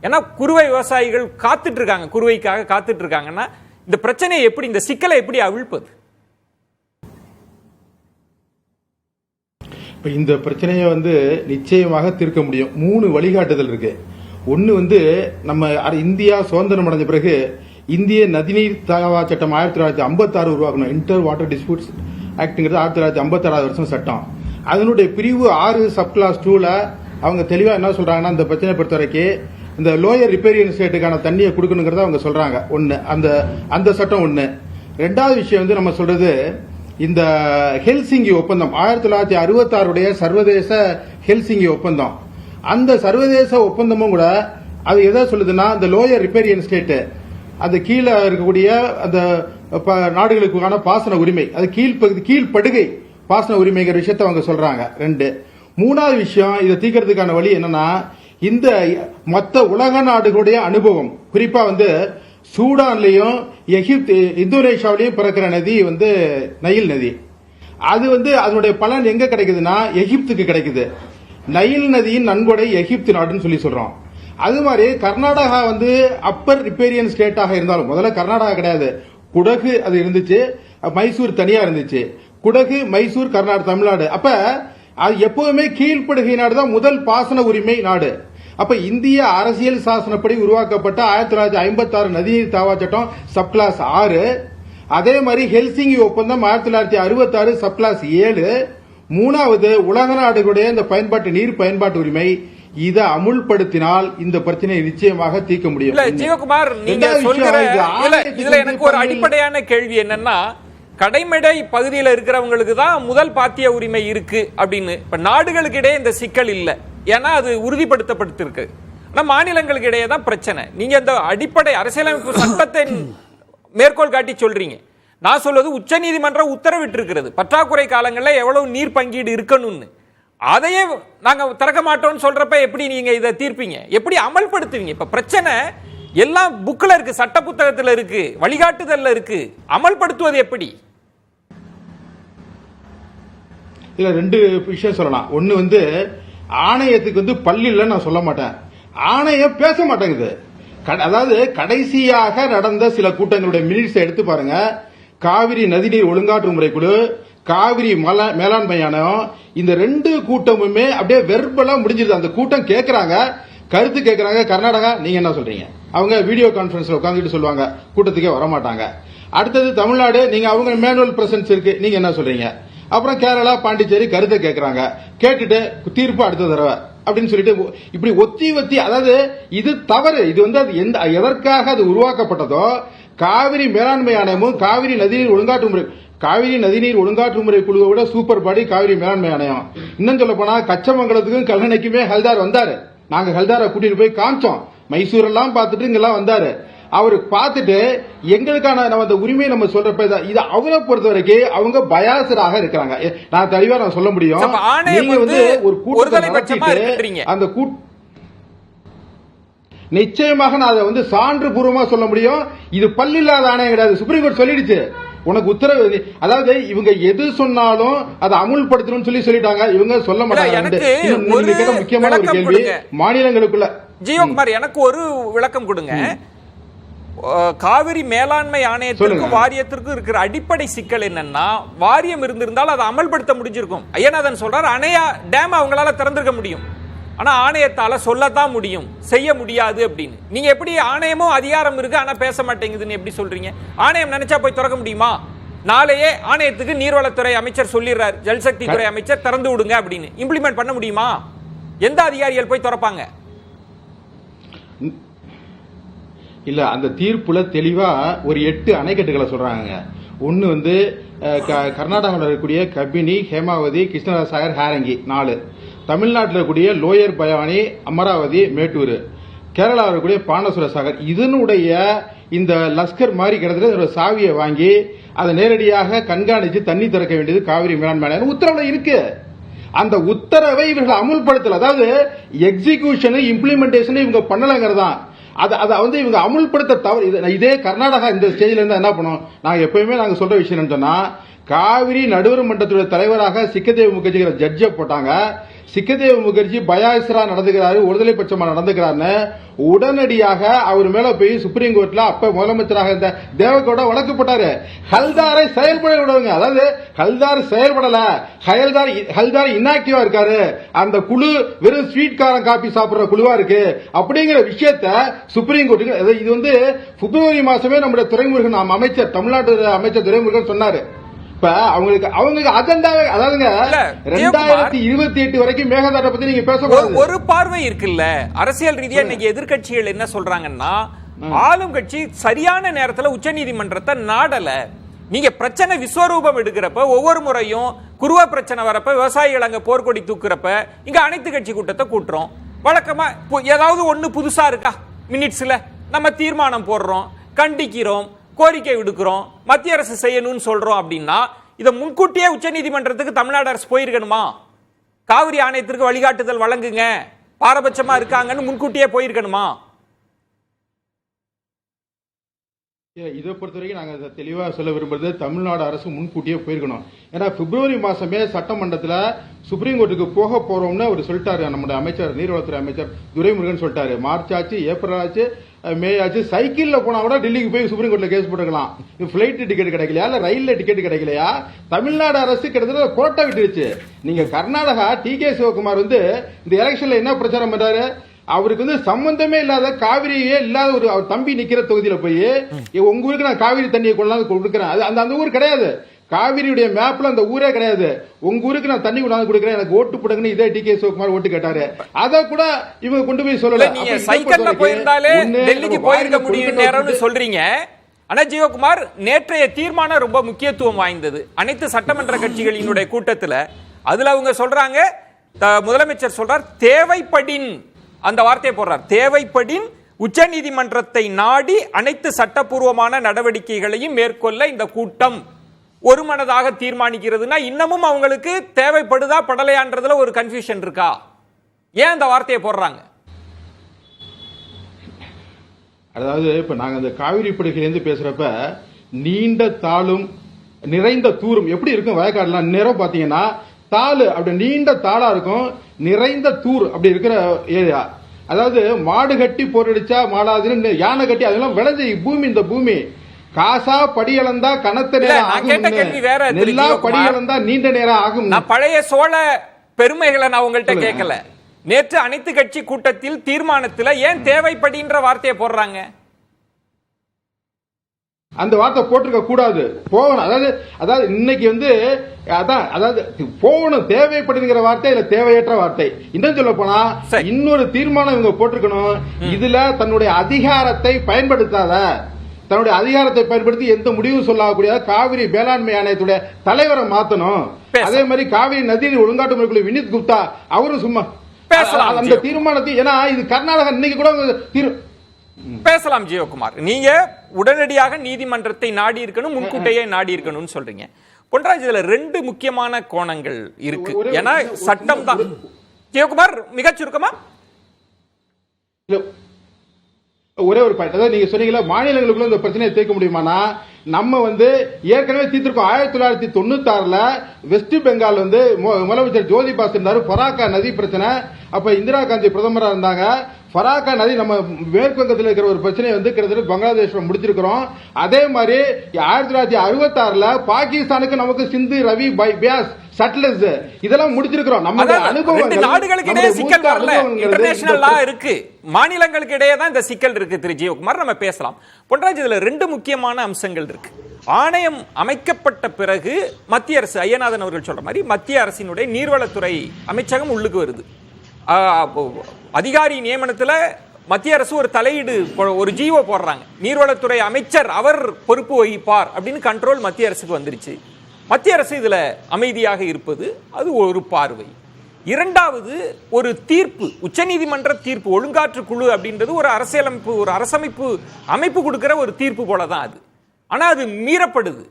ஏன்னா குறுவை விவசாயிகள் காத்துட்டு இருக்காங்க, குறுவைக்காக காத்துட்டு இருக்காங்கன்னா இந்த பிரச்சனையை எப்படி, இந்த சிக்கலை எப்படி அவிழ்ப்பது? இப்போ இந்த பிரச்சனையை நிச்சயமாக தீர்க்க முடியும். 3 வழிகாட்டுதல் இருக்கு. ஒன்று நம்ம இந்தியா சுதந்திரம் அடைஞ்ச பிறகு இந்திய நதிநீர் தகவா சட்டம் 1956 உருவாக்கணும். இன்டர் வாட்டர் டிஸ்பியூட்ஸ் ஆக்ட்ங்கிறது 1956 வருஷம் சட்டம். அதனுடைய பிரிவு 6 சப்கிளாஸ் 2ல அவங்க தெளிவா என்ன சொல்றாங்கன்னா, இந்த பிரச்சனை பொறுத்த வரைக்கும் இந்த லோயர் ரிப்பேரியன் ஸ்டேட்டுக்கான தண்ணியை கொடுக்கணுங்கிறத அவங்க சொல்றாங்க. ஒன்னு அந்த சட்டம் ஒன்னு. 2வது விஷயம் நம்ம சொல்றது, இந்த ஹெல்சிங்கி ஒப்பந்தம் 1966 சர்வதேச ஹெல்சிங்கி ஒப்பந்தம். அந்த சர்வதேச ஒப்பந்தமும் கூட அது எதை சொல்லுதுன்னா, இந்த லோயர் ரிப்பேரியன் ஸ்டேட் அந்த கீழே இருக்கக்கூடிய அந்த நாடுகளுக்கான பாசன உரிமை, அது கீழ்படுகை பாசன உரிமைங்கிற விஷயத்தை அவங்க சொல்றாங்க. 2. 3வது விஷயம், இதை தீர்க்கறதுக்கான வழி என்னன்னா, இந்த மொத்த உலக நாடுகளுடைய அனுபவம், குறிப்பா சூடான்லயும் இந்தோனேஷியாவிலையும் பிறக்கிற நதி நைல் நதி. அது அதனுடைய பலன் எங்க கிடைக்குதுன்னா எகிப்துக்கு கிடைக்குது. நைல் நதியின் நன்கொடை எகிப்து நாடுன்னு சொல்லி சொல்றோம். அது மாதிரி கர்நாடகா அப்பர் ரிப்பேரியன் ஸ்டேட்டாக இருந்தாலும், முதல்ல கர்நாடகா கிடையாது, குடகு அது இருந்துச்சு, மைசூர் தனியா இருந்துச்சு. குடகு, மைசூர், கர்நாடகா, தமிழ்நாடு. அப்ப அது எப்பவுமே கீழ்ப்படுகை நாடு தான் முதல் பாசன உரிமை நாடு. அப்ப இந்திய அரசியல் சாசனப்படி உருவாக்கப்பட்ட 1956 நதிநீர் தாவா சட்டம் சப்கிளாஸ் 6, அதே மாதிரி ஹெல்சிங்கி ஒப்பந்தம் 1966 சப்கிளாஸ் 7, 3வது உலக நாடுகளுடைய இந்த பயன்பாட்டு நீர் பயன்பாட்டு உரிமை, இதை அமுல்படுத்தினால் இந்த பிரச்சனையை நிச்சயமாக தீர்க்க முடியும். இல்ல ஜீவகுமார், நீங்க சொல்கிற இதுல எனக்கு ஒரு அடிப்படையான கேள்வி என்னன்னா, கடைமடை பகுதியில் இருக்கிறவங்களுக்கு தான் முதல் பாத்திய உரிமை இருக்கு அப்படின்னு. இப்ப நாடுகளுக்கு இடையே இந்த சிக்கல் இல்ல, ஏன்னா அது உறுதிப்படுத்தப்பட்டிருக்கு. ஆனா மாநிலங்களுக்கு இடையே தான் பிரச்சனை. நீங்க இந்த அடிப்படை அரசியலமைப்பு சட்டத்தை மேற்கோள் காட்டி சொல்றீங்க. நான் சொல்வது உச்சநீதிமன்றம் உத்தரவிட்டு இருக்கிறது, பற்றாக்குறை காலங்களில் எவ்வளவு நீர் பங்கீடு இருக்கணும்னு. அதையே நாங்க திறக்க மாட்டோம்னு சொல்றப்ப எப்படி நீங்க இதை தீர்ப்பீங்க, எப்படி அமல்படுத்துவீங்க? இப்ப பிரச்சனை எல்லாம் புக்ல இருக்கு, சட்ட புத்தகத்துல இருக்கு, வழிகாட்டுதல்ல இருக்கு, அமல்படுத்துவது எப்படி? இதுல 2 விஷயம் சொல்லலாம். ஒன்னு ஆணையத்துக்கு பள்ளியில நான் சொல்ல மாட்டேன், ஆணையம் பேச மாட்டேங்குது. அதாவது கடைசியாக நடந்த சில கூட்டங்களுடைய மினிட்ஸ் எடுத்து பாருங்க. காவிரி நதிநீர் ஒழுங்காற்று முறை குழு, காவிரி மேலாண்மை ஆணையம், இந்த 2 கூட்டமுமே அப்படியே வெர்பலா முடிஞ்சிருது. அந்த கூட்டம் கேட்கறாங்க, கருத்து கேட்கறாங்க. கர்நாடகா நீங்க என்ன சொல்றீங்க? அவங்க வீடியோ கான்பரன்ஸ்ல உட்கார்ந்துட்டு சொல்லுவாங்க, கூட்டத்துக்கே வர மாட்டாங்க. அடுத்தது தமிழ்நாடு, நீங்க அவங்க மேனுவல் பிரசன்ஸ் இருக்கு, நீங்க என்ன சொல்றீங்க? அப்புறம் கேரளா, பாண்டிச்சேரி கருத்தை கேட்கறாங்க, கேட்டுட்டு தீர்ப்பு அடுத்த தடவை அப்படின்னு சொல்லிட்டு இப்படி ஒத்தி அதாவது இது தவறு. இது அது எதற்காக அது உருவாக்கப்பட்டதோ, காவிரி மேலாண்மை ஆணையமும் காவிரி நதிநீர் ஒழுங்காற்று முறை குழுவை விட சூப்பர் பாடி காவிரி மேலாண்மை ஆணையம். இன்னும் சொல்ல போனா கச்சமங்கலத்துக்கும் கல்லணைக்குமே ஹல்தார் வந்தாரு. நாங்க ஹல்தாரை கூட்டிட்டு போய் காமிச்சோம், மைசூர் எல்லாம் பார்த்துட்டு இங்கெல்லாம் வந்தாரு. அவரு பார்த்துட்டு எங்களுக்கான நம்ம உரிமையை நம்ம சொல்றப்ப இது அவரை பொறுத்த வரைக்கும் அவங்க பயாசராக இருக்கிறாங்க. நான் தெளிவா நான் சொல்ல முடியும். நீங்க ஒரு கூட்டத்தை அந்த நிச்சயமாக நான் அதை சான்று பூர்வமா சொல்ல முடியும். இது பல்லில்லாத ஆணையம் கிடையாது. சுப்ரீம் கோர்ட் சொல்லிடுச்சு, உனக்கு உத்தரவு. அதாவது இவங்க எது சொன்னாலும் அதை அமுல்படுத்தணும்னு சொல்லிட்டாங்க. இவங்க சொல்ல மாட்டாங்க. முக்கியமான ஒரு கேள்வி மாநிலங்களுக்குள்ள. ஜீவகுமார், எனக்கு ஒரு விளக்கம் கொடுங்க. காவிரி மேலாண்மை ஆணையத்திற்கும் வாரியத்திற்கும் இருக்கிற அடிப்படை சிக்கல் என்னன்னா, வாரியம் இருந்திருந்தால் அதை அமல்படுத்த முடிஞ்சிருக்கும். ஐயநாதன் சொல்றாரு, அணையா டேம் அவங்களால திறந்திருக்க முடியும், ஆனா ஆணையத்தால சொல்லத்தான் முடியும், செய்ய முடியாது அப்படின்னு. நீங்க எப்படி ஆணையமும் அதிகாரம் இருக்கு ஆனா பேச மாட்டேங்குதுன்னு எப்படி சொல்றீங்க? ஆணையம் நினைச்சா போய் திறக்க முடியுமா? நாளையே ஆணையத்துக்கு நீர்வளத்துறை அமைச்சர் சொல்லிடுறாரு, ஜல்சக்தி துறை அமைச்சர் திறந்து விடுங்க அப்படின்னு, இம்ப்ளிமெண்ட் பண்ண முடியுமா? எந்த அதிகாரிகள் போய் திறப்பாங்க? இல்ல, அந்த தீர்ப்புல தெளிவா ஒரு 8 அணைக்கட்டுகளை சொல்றாங்க. ஒன்னு கர்நாடகாவில் இருக்கக்கூடிய கபினி, ஹேமாவதி, கிருஷ்ணராஜசாகர், ஹேரங்கி 4. தமிழ்நாட்டில் இருக்கக்கூடிய லோயர் பவானி, அமராவதி, மேட்டூர், கேரளாவில் இருக்கக்கூடிய பானசுர சாகர், இதனுடைய இந்த லஸ்கர் மாதிரி கிடத்துல சாவியை வாங்கி அதை நேரடியாக கண்காணித்து தண்ணி திறக்க வேண்டியது காவிரி மேலாண்மை உத்தரவுல இருக்கு. அந்த உத்தரவை இவர்கள் அமுல்படுத்தல. அதாவது எக்ஸிகியூஷன் இம்ப்ளிமெண்டேஷன் இவங்க பண்ணலங்கிறதா. அதை இவங்க அமுல்படுத்த தவறு. இதே கர்நாடகா இந்த ஸ்டேஜ்ல இருந்தா என்ன பண்ணும்? நாங்க எப்பயுமே நாங்க சொல்ற விஷயம் என்ன சொன்னா, காவிரி நடுவர் மன்றத்துடைய தலைவராக சிக்கதேவ் முகர்ஜிங்கிற ஜட்ஜை போட்டாங்க. சிக்கதேவ் முகர்ஜி பயாஸ்ரா நடந்துக்கிறாரு, ஒருதலை பட்சமா நடந்துக்கிறாருன்னு உடனடியாக அவர் மேல போய் சுப்ரீம் கோர்ட்ல அப்ப முதலமைச்சராக இருந்த தேவகவுடா வழக்கு போட்டாரு. ஹல்தாரை செயல்பட விடுவாங்க. அதாவது ஹல்தார் செயல்படல, ஹல்தார் இன்னாக்டிவா இருக்காரு, அந்த குழு வெறும் ஸ்வீட் காரம் காப்பி சாப்பிடுற குழுவா இருக்கு அப்படிங்கிற விஷயத்த சுப்ரீம் கோர்ட்டுக்கு இது பிப்ரவரி மாசமே நம்முடைய துறைமுருகன் அமைச்சர், தமிழ்நாட்டு அமைச்சர் துறைமுருகன் சொன்னாரு. இப்ப அவங்களுக்கு அஜெண்டாவே, அதாவதுங்க 2028 வரைக்கும் மேகதாட்டை பத்தி நீங்க பேசக்கூடாது. ஒரு பார்வை இருக்குல்ல அரசியல் ரீதியா இன்னைக்கு எதிர்க்கட்சிகள் என்ன சொல்றாங்கன்னா, ஆளும் கட்சி சரியான நேரத்துல உச்சநீதிமன்றத்தை நாடல. நீங்க பிரச்சனை விஸ்வரூபம் எடுக்கிறப்ப, ஒவ்வொரு முறையும் குருவ பிரச்சனை வரப்ப, விவசாயிகள் அங்க போர்க்கொடி தூக்குறப்ப இங்க அனைத்து கட்சி கூட்டத்தை கூட்டுறோம். வழக்கமா ஏதாவது ஒண்ணு புதுசா இருக்கா? மினிட்ஸ்ல நம்ம தீர்மானம் போடுறோம், கண்டிக்கிறோம், கோரிக்கை விடுக்கிறோம், மத்திய அரசு செய்யணும்னு சொல்றோம். அப்படின்னா இதை முன்கூட்டியே உச்சநீதிமன்றத்துக்கு தமிழ்நாடு அரசு போயிருக்கணுமா? காவிரி ஆணையத்திற்கு வழிகாட்டுதல் வழங்குங்க, பாரபட்சமா இருக்காங்கன்னு முன்கூட்டியே போயிருக்கணுமா? இதை பொறுத்த வரைக்கும் நாங்க தெளிவா சொல்ல விரும்புறது, தமிழ்நாடு அரசு முன்கூட்டியே போயிருக்கணும். ஏன்னா பிப்ரவரி மாசமே சட்டமன்றத்தில் சுப்ரீம் கோர்ட்டுக்கு போக போறோம்னு அவர் சொல்லிட்டாரு. நம்முடைய அமைச்சர், நீர்வளத்துறை அமைச்சர் துரைமுருகன் சொல்லிட்டாரு. மார்ச் ஆச்சு, ஏப்ரல் ஆச்சு, மே ஆச்சு. சைக்கிள்ல போனா கூட டெல்லிக்கு போய் சுப்ரீம் கோர்ட்ல கேஸ் போட்டுக்கலாம். பிளைட் டிக்கெட் கிடைக்கலையா, இல்ல ரயில்ல டிக்கெட் கிடைக்கலையா? தமிழ்நாடு அரசு கிட்டத்தட்ட கோட்டை விட்டுருச்சு. நீங்க கர்நாடகா டி.கே. சிவகுமார் இந்த எலெக்ஷன்ல என்ன பிரச்சாரம் பண்றாரு? அவருக்கு சம்பந்தமே இல்லாத, காவிரியே இல்லாத ஒரு அவர் தம்பி நிக்கிற தொகுதியில போய் உங்க ஊருக்கு நான் காவிரி தண்ணியை கொண்டாந்து கொடுக்குறேன், அந்த ஊர் கிடையாது, காவிரியுடைய மேப்ல அந்த ஊரே கிடையாது, உங்க ஊருக்கு நான் தண்ணி கொண்டாந்து கொடுக்குறேன், எனக்கு ஓட்டு போடுங்கன்னு இதே டி.கே. சிவகுமார் ஓட்டு கேட்டாரு. அத கூட இவங்க கொண்டு போய் சொல்லல. நீங்க சைக்கிள்ல போயிருந்தாலே டெல்லிக்கு போயிருக்க முடியும் நேரம்னு சொல்றீங்க. ஆனா ஜீவகுமார், நேற்றைய தீர்மானம் ரொம்ப முக்கியத்துவம் வாய்ந்தது அனைத்து சட்டமன்ற கட்சிகளினுடைய கூட்டத்துல. அதுல அவங்க சொல்றாங்க, முதலமைச்சர் சொல்றார், தேவைப்படின், அந்த வார்த்தையை போடுறார், தேவைப்படின் உச்சநீதிமன்றத்தை நாடி அனைத்து சட்டப்பூர்வமான நடவடிக்கைகளையும் மேற்கொள்ள இந்த கூட்டம் ஒருமனதாக தீர்மானிக்கிறதுனா, இன்னமும் அவங்களுக்கு தேவைப்படுதா படலையான்றதுல ஒரு கன்ஃபியூஷன் இருக்கா? ஏன் அந்த வார்த்தையை போடுறாங்க? அதாவது இப்ப நாங்க அந்த காவிரி படுகையிலிருந்து பேசுறப்ப நீண்ட தாளும் நிறைந்த தூரும் எப்படி இருக்கும்? வயக்காடுலாம் நிறம் பாத்தீங்கன்னா தாளு அப்படி நீண்ட தாளா இருக்கும், நிறைந்த தூர் அப்படி இருக்கிற ஏரியா. அதாவது மாடு கட்டி போரடிச்சா மாடாதுன்னு, யானை கட்டி அதெல்லாம் விளைஞ்ச பூமி. இந்த பூமி காசா படி இழந்தா கனத்த நேரம் ஆகும், நெல்லா படி இழந்தா நீண்ட நேரம் ஆகும். நான் பழைய சோழ பெருமைகளை நான் உங்கள்கிட்ட கேட்கல. நேற்று அனைத்து கட்சி கூட்டத்தில் தீர்மானத்தில் ஏன் தேவைப்படுகின்ற வார்த்தையை போடுறாங்க? அந்த வார்த்தை போட்டிருக்க கூடாது, போகணும். அதாவது இன்னைக்கு அதாவது போகணும், தேவைப்படுகிற வார்த்தை இல்ல தேவையற்ற வார்த்தை. இன்னும் சொல்ல போனா இன்னொரு தீர்மானம் இவங்க போட்டிருக்கணும், இதுல தன்னுடைய அதிகாரத்தை பயன்படுத்தாத, தன்னுடைய அதிகாரத்தை பயன்படுத்தி எந்த முடிவும் சொல்லக்கூடிய காவிரி மேலாண்மை ஆணையத்துடைய தலைவரை மாத்தணும். அதே மாதிரி காவிரி நதிநீர் ஒழுங்காட்டு முறைக்குழு வினித் குப்தா அவரும் சும்மா அந்த தீர்மானத்தை, ஏன்னா இது கர்நாடகா இன்னைக்கு கூட பேசலாம். ஜீவகுமார், நீங்க உடனடியாக நீதிமன்றத்தை நாடி இருக்கணும், முன்கூட்டியே நாடி இருக்கணும்னு சொல்றீங்க. பொன்ராஜ், இதுல ரெண்டு முக்கியமான கோணங்கள் இருக்கு. ஏன்னா சட்டம் தான். ஜீவகுமார், மிக சுருக்கமா ஒரே ஒரு பாயிண்ட், அதாவது நீங்க சொன்னீங்களா மாநிலங்களுக்குள்ள இந்த பிரச்சனையை தீர்க்க முடியுமானா, நம்ம ஏற்கனவே தீர்த்திருக்கோம். 1996 வெஸ்ட் பெங்கால் முதலமைச்சர் ஜோதி பாஸ் இருந்தாரு, பராக்கா நதி பிரச்சனை. அப்ப இந்திரா காந்தி பிரதமரா இருந்தாங்க. பராக்கா நதி நம்ம மேற்கு வங்கத்தில் இருக்கிற ஒரு பிரச்சனை கிட்டத்தட்ட பங்களாதேஷ் முடிச்சிருக்கிறோம். அதே மாதிரி 1966 பாகிஸ்தானுக்கு நமக்கு சிந்து ரவி பியாஸ் சட்லஸ் இதெல்லாம் முடிச்சிருக்கிறோம். நம்ம நாடுகளுக்கு இடையே சிக்கல் வரல, இன்டர்நேஷனல் லா இருக்கு, மாநிலங்களுக்கு இடையே தான் இந்த சிக்கல் இருக்கு. திரு ஜீவகுமார், நம்ம பேசலாம். பொன்ராஜ், இதுல ரெண்டு முக்கியமான அம்சங்கள் இருக்கு. ஆணையம் அமைக்கப்பட்ட பிறகு மத்திய அரசு, ஐயநாதன் அவர்கள் சொல்ற மாதிரி மத்திய அரசினுடைய நீர்வளத்துறை அமைச்சகம் உள்ளுக்கு வருது. அதிகாரி நியமனத்தில் மத்திய அரசு ஒரு தலையீடு, ஒரு ஜிஓ போடுறாங்க, நீர்வளத்துறை அமைச்சர் அவர் பொறுப்பு வகிப்பார் அப்படின்னு கண்ட்ரோல் மத்திய அரசுக்கு வந்துருச்சு. மத்திய அரசு இதுல அமைதியாக இருப்பது அது ஒரு பார்வை. இரண்டாவது, ஒரு தீர்ப்பு, உச்சநீதிமன்ற தீர்ப்பு, ஒழுங்காற்று குழு அப்படின்றது ஒரு அரசியலமைப்பு, ஒரு அரசமைப்பு அமைப்பு கொடுக்கிற ஒரு தீர்ப்பு போலதான் அது. ஆனா அது மீறப்படுது.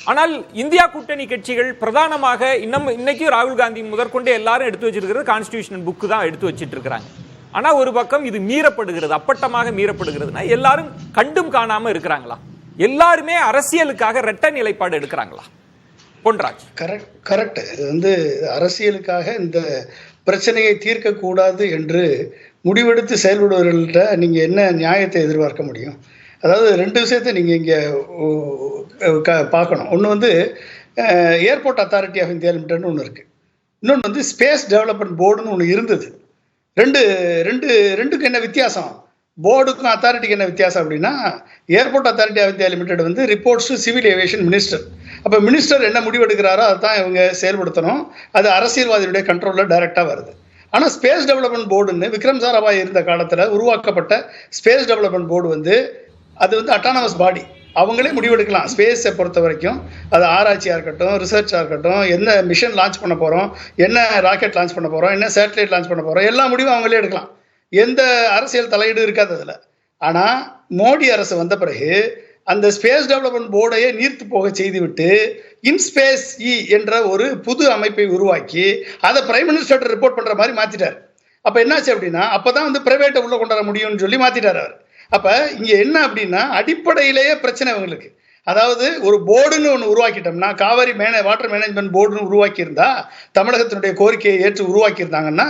ஆனால் இந்தியா கூட்டணி கட்சிகள் பிரதானமாக இன்னைக்கு ராகுல் காந்தி முதற்கொண்டு எல்லாரும் எடுத்து வச்சிருக்கிறது கான்ஸ்டிடியூஷனல் புக்கு தான் எடுத்து வச்சிட்டு இருக்கிறாங்க. ஆனா ஒரு பக்கம் இது மீறப்படுகிறது, அப்பட்டமாக மீறப்படுகிறதுனா எல்லாரும் கண்டும் காணாம இருக்கிறாங்களா? எல்லாருமே அரசியலுக்காக இரட்டை நிலைப்பாடு எடுக்கிறாங்களா? பொன்ராஜ். கரெக்ட். இது வந்து அரசியலுக்காக இந்த பிரச்சனையை தீர்க்கக்கூடாது என்று முடிவெடுத்து செயல்படுவர்கள்ட்ட நீங்கள் என்ன நியாயத்தை எதிர்பார்க்க முடியும்? அதாவது ரெண்டு விஷயத்தை நீங்கள் இங்கே பார்க்கணும். ஒன்று வந்து ஏர்போர்ட் அத்தாரிட்டி ஆஃப் இந்தியா லிமிடெட்னு ஒன்று இருக்குது. இன்னொன்று வந்து ஸ்பேஸ் டெவலப்மெண்ட் போர்டுன்னு ஒன்று இருந்தது. ரெண்டுக்கு என்ன வித்தியாசம்? போர்டுக்கும் அத்தாரிட்டிக்கு என்ன வித்தியாசம் அப்படின்னா, airport authority of India limited வந்து reports to civil aviation minister. அப்போ மினிஸ்டர் என்ன முடிவெடுக்கிறாரோ அதை தான் இவங்க செயல்படுத்தணும். அது அரசியல்வாதியுடைய கண்ட்ரோலில் டைரெக்டாக வருது. ஆனால் ஸ்பேஸ் டெவலப்மெண்ட் போர்டுன்னு விக்ரம் சாராபாய் இருந்த காலத்தில் உருவாக்கப்பட்ட ஸ்பேஸ் டெவலப்மெண்ட் போர்டு வந்து அது வந்து அட்டானமஸ் பாடி. அவங்களே முடிவெடுக்கலாம். ஸ்பேஸை பொறுத்த வரைக்கும் அது ஆராய்ச்சியாக இருக்கட்டும், ரிசர்ச்சாக இருக்கட்டும், என்ன மிஷன் லான்ச் பண்ண போகிறோம், என்ன ராக்கெட் லான்ச் பண்ண போகிறோம், என்ன சேட்டலைட் லான்ச் பண்ண போகிறோம், எல்லா முடிவும் அவங்களே எடுக்கலாம். எந்த அரசியல் தலையீடு இருக்காது அதில். ஆனால் மோடி அரசு வந்த பிறகு அந்த ஸ்பேஸ் டெவலப்மெண்ட் போர்டையே நீர்த்து போக செய்துவிட்டு இன்ஸ்பேஸ் என்ற ஒரு புது அமைப்பை உருவாக்கி அதை பிரைம் மினிஸ்டர் ரிப்போர்ட் பண்ணுற மாதிரி மாற்றிட்டார். அப்போ என்னாச்சு அப்படின்னா, அப்போ தான் வந்து பிரைவேட்டை உள்ளே கொண்டு வர முடியும்னு சொல்லி மாற்றிட்டார் அவர். அப்போ இங்கே என்ன அப்படின்னா, அடிப்படையிலேயே பிரச்சனை அவங்களுக்கு. அதாவது ஒரு போர்டுன்னு ஒன்று உருவாக்கிட்டோம்னா, காவிரி வாட்டர் மேனேஜ்மெண்ட் போர்டுன்னு உருவாக்கியிருந்தா, தமிழகத்தினுடைய கோரிக்கையை ஏற்று உருவாக்கியிருந்தாங்கன்னா,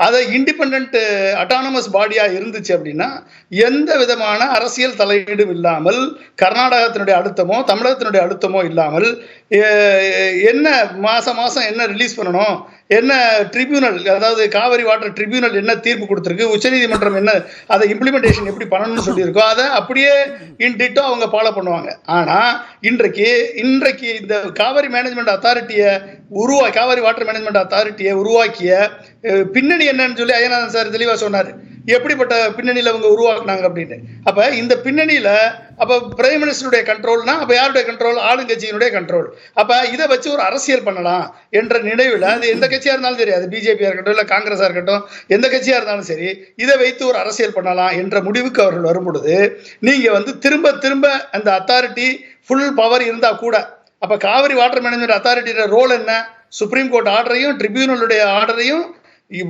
அதை இண்டிபெண்ட் அட்டானமஸ் பாடியாக இருந்துச்சு அப்படின்னா, எந்த விதமான அரசியல் தலையீடும் இல்லாமல், கர்நாடகத்தினுடைய அழுத்தமோ தமிழகத்தினுடைய அழுத்தமோ இல்லாமல், என்ன மாதம் என்ன ரிலீஸ் பண்ணணும், என்ன ட்ரிபியூனல், அதாவது காவிரி வாட்டர் ட்ரிபியூனல் என்ன தீர்ப்பு கொடுத்துருக்கு, உச்சநீதிமன்றம் என்ன அதை இம்ப்ளிமெண்டேஷன் எப்படி பண்ணணும்னு சொல்லியிருக்கோ அதை அப்படியே இன்டிட்டோ அவங்க ஃபாலோ பண்ணுவாங்க. ஆனால் இன்றைக்கு இந்த காவிரி மேனேஜ்மெண்ட் அத்தாரிட்டியை காவிரி வாட்டர் மேனேஜ்மெண்ட் அத்தாரிட்டியை உருவாக்கிய பின்னணி என்னன்னு சொல்லி ஐயநாதன் சார் தெளிவாக சொன்னார். எப்படிப்பட்ட பின்னணியில் அவங்க உருவாக்குனாங்க அப்படின்னு. அப்போ இந்த பின்னணியில் அப்போ பிரைம் மினிஸ்டருடைய கண்ட்ரோல்னா அப்போ யாருடைய கண்ட்ரோல்? ஆளுங்கட்சியினுடைய கண்ட்ரோல். அப்போ இதை வச்சு ஒரு அரசியல் பண்ணலாம் என்ற நினைவில், அது எந்த கட்சியாக இருந்தாலும் சரி, அது பிஜேபியாக இருக்கட்டும் இல்லை காங்கிரஸாக இருக்கட்டும், எந்த கட்சியாக இருந்தாலும் சரி, இதை வைத்து ஒரு அரசியல் பண்ணலாம் என்ற முடிவுக்கு அவர்கள் வரும் பொழுது, நீங்கள் வந்து திரும்ப அந்த அத்தாரிட்டி ஃபுல் பவர் இருந்தால் கூட, அப்போ காவிரி வாட்டர் மேனேஜ்மெண்ட் அத்தாரிட்டியோட ரோல் என்ன? சுப்ரீம் கோர்ட் ஆர்டரையும் ட்ரிபியூனலுடைய ஆர்டரையும்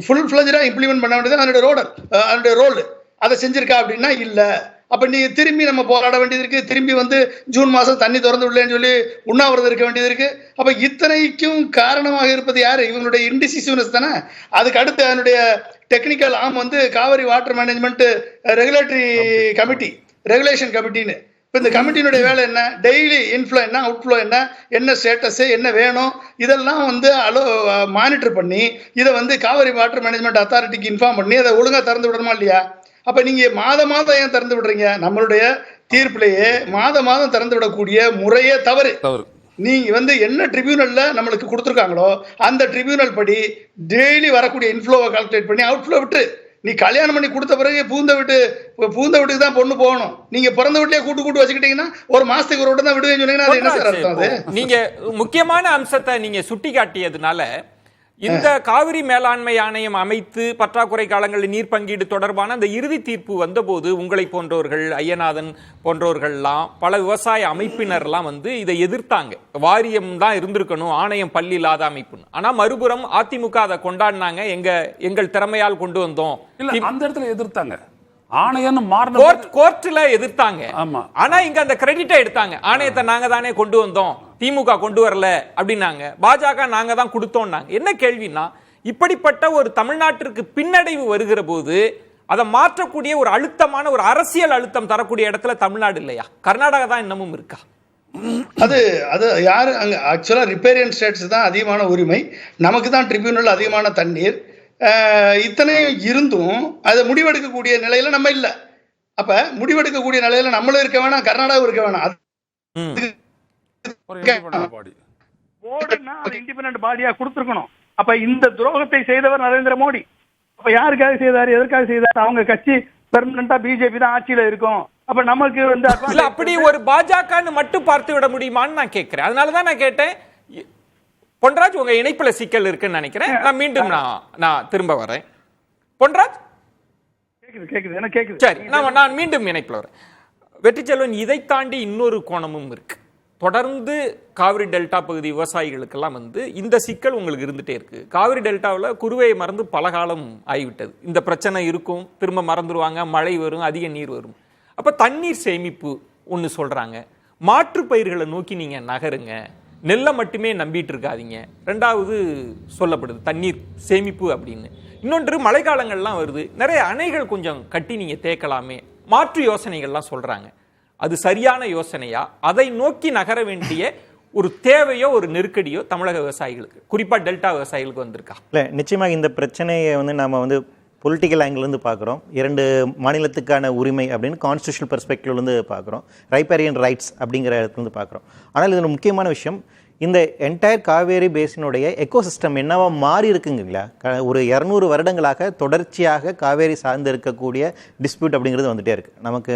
ஃபுல் ஃப்ளஜ்டாக இம்ப்ளிமெண்ட் பண்ண வேண்டியது அதனுடைய ரோல். அதை செஞ்சிருக்கா அப்படின்னா இல்லை. அப்போ நீங்கள் திரும்பி நம்ம போராட வேண்டியது இருக்குது. திரும்பி வந்து ஜூன் மாதம் தண்ணி திறந்து விடலன்னு சொல்லி உண்ணாவிரதம் இருக்க வேண்டியது இருக்குது. அப்போ இத்தனைக்கும் காரணமாக இருப்பது யார்? இவங்களுடைய இன்டிசிசிவ்னஸ் தானே. அதுக்கு அடுத்து அதனுடைய டெக்னிக்கல் ஆம் வந்து காவிரி வாட்டர் மேனேஜ்மெண்ட் ரெகுலேஷன் கமிட்டின்னு. இப்போ இந்த கமிட்டியினுடைய வேலை என்ன? டெய்லி இன்ஃப்ளோ என்ன, அவுட்ஃப்ளோ என்ன ஸ்டேட்டஸு, என்ன வேணும், இதெல்லாம் வந்து மானிட்டர் பண்ணி இதை வந்து காவிரி வாட்டர் மேனேஜ்மெண்ட் அத்தாரிட்டிக்கு இன்ஃபார்ம் பண்ணி அதை ஒழுங்காக திறந்து விடணுமா இல்லையா? அப்போ நீங்கள் மாதம் ஏன் திறந்து விடுறீங்க? நம்மளுடைய தீர்ப்பிலேயே மாதம் திறந்து விடக்கூடிய முறையே தவறு. நீங்கள் வந்து என்ன ட்ரிபியூனல்ல நம்மளுக்கு கொடுத்துருக்காங்களோ அந்த ட்ரிபியூனல் படி டெய்லி வரக்கூடிய இன்ஃப்ளோவை கால்குலேட் பண்ணி அவுட்ஃப்ளோ விட்டு, நீ கல்யாணம் பண்ணி கொடுத்த பிறகு பூந்த வீட்டுக்கு தான் பொண்ணு போகணும். நீங்க பிறந்த வீட்லயே கூட்டு வச்சுக்கிட்டீங்கன்னா ஒரு மாசத்துக்கு ஒரு விட்டு தான் விடுவேன்னு சொன்னீங்கன்னா அது என்ன சார் அர்த்தம்? அது நீங்க முக்கியமான அம்சத்தை நீங்க சுட்டி காட்டியதுனால, இந்த காவிரி மேலாண்மை ஆணையம் அமைத்து பற்றாக்குறை காலங்களில் நீர் பங்கீடு தொடர்பான அந்த இறுதி தீர்ப்பு வந்தபோது உங்களை போன்றவர்கள், ஐயநாதன் போன்றவர்கள்லாம், பல விவசாய அமைப்பினர்லாம் வந்து இதை எதிர்த்தாங்க. வாரியம் தான் இருந்திருக்கணும், ஆணையம் பள்ளி இல்லாத அமைப்புன்னு. ஆனா மறுபுறம் அதிமுக அதை கொண்டாடினாங்க. எங்கள் திறமையால் கொண்டு வந்தோம். அந்த இடத்துல எதிர்த்தாங்க. கோர்ட்ல எதிர்த்தாங்க. ஆனா இங்க அந்த கிரெடிட்டை எடுத்தாங்க. ஆணையத்தை நாங்க தானே கொண்டு வந்தோம், திமுக கொண்டு வரல அப்படின்னாங்க. பாஜக நாங்க தான் கொடுத்தோம்னாங்க. என்ன கேள்வினா, இப்படிப்பட்ட ஒரு தமிழ்நாட்டிற்கு பின்னடைவு வருகிற போது அதை மாற்றக்கூடிய ஒரு அழுத்தமான ஒரு அரசியல் அழுத்தம் தரக்கூடிய இடத்துல தமிழ்நாடு இல்லையா? கர்நாடகா தான் இன்னமும் இருக்கா? அது யாரு அங்க ஆக்சுவலா ரிப்பேரியன் ஸ்டேட்ஸ் தான் அதிகமான உரிமை, நமக்கு தான் ட்ரிபியூனல் அதிகமான தண்ணீர். இத்தனையும் இருந்தும் அதை முடிவெடுக்கக்கூடிய நிலையில நம்ம இல்லை. அப்ப முடிவெடுக்கக்கூடிய நிலையில நம்மளும் இருக்க வேணாம், கர்நாடகாவும் இருக்க வேணாம். இண்டிபெண்டன்ட் பாடியா கொடுத்திருக்கணும். அப்ப இந்த துரோகத்தை செய்தவர் நரேந்திர மோடி. அப்ப யாருக்காக செய்தார், எதற்காக செய்தார்? அவங்க கட்சி பெர்மனண்டா பிஜேபி தான் ஆட்சியில இருக்கும். அப்ப நமக்கு வந்து அப்படி ஒரு பாஜகன்னு மட்டும் பார்த்து விட முடியுமான்னு நான் கேட்கிறேன். அதனாலதான் நான் கேட்டேன், பொன்ராஜ், உங்க இணைப்புல சிக்கல் இருக்குன்னு நினைக்கிறேன். நான் மீண்டும் நான் திரும்ப வரேன். பொன்ராஜ் கேக்குது எனக்கு கேக்குது. சரி, நான் மீண்டும் இணைப்புல வரேன். வெற்றிச்செல்வன், இதை தாண்டி இன்னொரு கோணமும் இருக்கு. தொடர்ந்து காவிரி டெல்டா பகுதி விவசாயிகளுக்கெல்லாம் இந்த சிக்கல் உங்களுக்கு இருந்துட்டே இருக்கு. காவிரி டெல்டாவில் குறுவையை மறந்து பல காலம் ஆகிவிட்டது. இந்த பிரச்சனை இருக்கும், திரும்ப மறந்துடுவாங்க, மழை வரும், அதிக நீர் வரும். அப்ப தண்ணீர் சேமிப்பு ஒன்று சொல்றாங்க, மாற்று பயிர்களை நோக்கி நீங்க நகருங்க, நெல்லை மட்டுமே நம்பிட்டு இருக்காதீங்க. ரெண்டாவது சொல்லப்படுது தண்ணீர் சேமிப்பு அப்படின்னு. இன்னொன்று, மழைக்காலங்கள்லாம் வருது, நிறைய அணைகள் கொஞ்சம் கட்டி நீங்க தேக்கலாமே, மாற்று யோசனைகள்லாம் சொல்றாங்க. அது சரியான யோசனையா? அதை நோக்கி நகர வேண்டிய ஒரு தேவையோ ஒரு நெருக்கடியோ தமிழக விவசாயிகளுக்கு, குறிப்பா டெல்டா விவசாயிகளுக்கு வந்திருக்கா? இல்லை, நிச்சயமாக இந்த பிரச்சனையை நம்ம பொலிட்டிக்கல் ஆங்கிள்லேருந்து பார்க்குறோம். 2 மாநிலத்துக்கான உரிமை அப்படின்னு கான்ஸ்டியூஷனல் பெர்ஸ்பெக்டிவ்லேருந்து பார்க்குறோம், ரைப்பேரியன் ரைட்ஸ் அப்படிங்கிற இடத்துலேருந்து பார்க்குறோம். ஆனால் இதில் முக்கியமான விஷயம், இந்த என்டையர் காவேரி பேசினுடைய எக்கோசிஸ்டம் என்னவா மாறி இருக்குங்களா? ஒரு 200 வருடங்களாக தொடர்ச்சியாக காவேரி சார்ந்து இருக்கக்கூடிய டிஸ்பியூட் அப்படிங்கிறது வந்துட்டே இருக்குது. நமக்கு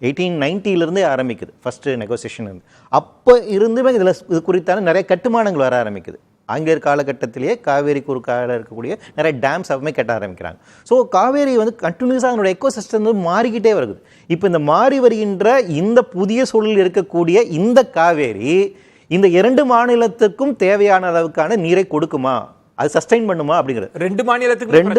1890 ஆரம்பிக்குது ஃபஸ்ட்டு நெகோசியேஷன். அப்போ இருந்துமே இதில் இது குறித்தான நிறைய கட்டுமானங்கள் வர ஆரம்பிக்குது. ஆங்கிலேயர் காலகட்டத்திலேயே காவேரி குறுக்கால இருக்கக்கூடிய நிறைய டேம்ஸ் அப்பவுமே கட்ட ஆரம்பிக்கிறாங்க. ஸோ காவேரி கண்டினியூஸாக அதனோட எக்கோசிஸ்டம் மாறிக்கிட்டே வருது. இப்போ இந்த மாறி வருகின்ற இந்த புதிய சூழலில் இருக்கக்கூடிய இந்த காவேரி இந்த 2 மாநிலத்துக்கும் தேவையான அளவுக்கான நீரை கொடுக்குமா, அது சஸ்டைன் பண்ணுமா அப்படிங்கிறது 2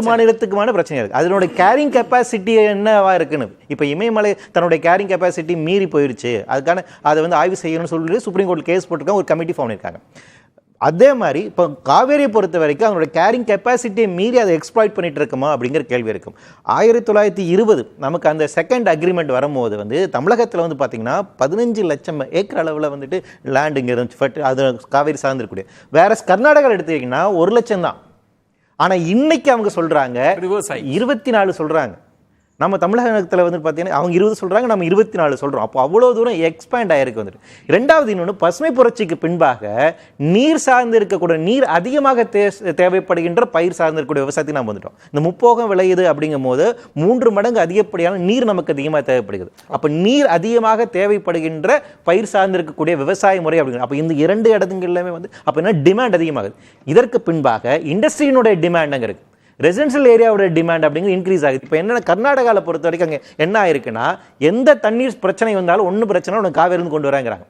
மாநிலத்துக்குமான பிரச்சனையா இருக்கு. அதனோட கேரிங் கெப்பாசிட்டி என்னவா இருக்குன்னு இப்போ இமயமலை தன்னுடைய கேரிங் கெப்பாசிட்டி மீறி போயிடுச்சு, அதுக்கான அதை ஆய்வு செய்யணும்னு சொல்லிட்டு சுப்ரீம் கோர்ட் கேஸ் போட்டிருக்காங்க, ஒரு கமிட்டி ஃபார்ம் பண்ணியிருக்காங்க. அதே மாதிரி இப்போ காவேரியை பொறுத்த வரைக்கும் அவங்களோட கேரிங் கெப்பாசிட்டியை மீறி அதை எக்ஸ்ப்ளாய்ட் பண்ணிட்டு இருக்குமா அப்படிங்கிற கேள்வி இருக்கும். 1920 நமக்கு அந்த செகண்ட் அக்ரிமெண்ட் வரும்போது தமிழகத்தில் பார்த்தீங்கன்னா 15 லட்சம் ஏக்கர் அளவில் லேண்ட் இங்கே இருந்துச்சு, அது காவேரி சார்ந்திருக்கக்கூடிய. வேற கர்நாடகா எடுத்துக்கிட்டிங்கன்னா 1 லட்சம் தான். ஆனால் இன்னைக்கு அவங்க சொல்றாங்க 24 சொல்றாங்க. நம்ம தமிழகத்தில் பார்த்தீங்கன்னா அவங்க 20 சொல்றாங்க, நம்ம 24 சொல்றோம். அப்போ அவ்வளோ தூரம் எக்ஸ்பேண்ட் ஆயிருக்கு ரெண்டாவது இன்னொன்று, பசுமை புரட்சிக்கு பின்பாக நீர் சார்ந்து இருக்கக்கூடிய, நீர் அதிகமாக தேவைப்படுகின்ற பயிர் சார்ந்து இருக்கக்கூடிய விவசாயத்தை நாம் வந்துட்டோம். இந்த முப்போகம் விளையுது அப்படிங்கும் போது 3 மடங்கு அதிகப்படியான நீர் நமக்கு அதிகமாக தேவைப்படுகிறது. அப்போ நீர் அதிகமாக தேவைப்படுகின்ற பயிர் சார்ந்து இருக்கக்கூடிய விவசாய முறை அப்படிங்கிற அப்போ இந்த 2 இடத்துங்கள்லையுமே அப்போ என்ன டிமாண்ட் அதிகமாகுது. இதற்கு பின்பாக இண்டஸ்ட்ரியினுடைய டிமாண்ட் அங்கே இருக்கு, ரெசிடென்ஷியல் ஏரியாவோட டிமாண்ட் அப்படிங்கிறது இன்க்ரீஸ் ஆகுது. இப்போ என்னென்ன கர்நாடகாவில் பொறுத்த வரைக்கும் அங்கே என்ன ஆயிருக்குன்னா, எந்த தண்ணீர் பிரச்சனை வந்தாலும் ஒன்றும் பிரச்சனை உனக்கு காவேரியிலிருந்து கொண்டு வராங்கிறாங்க.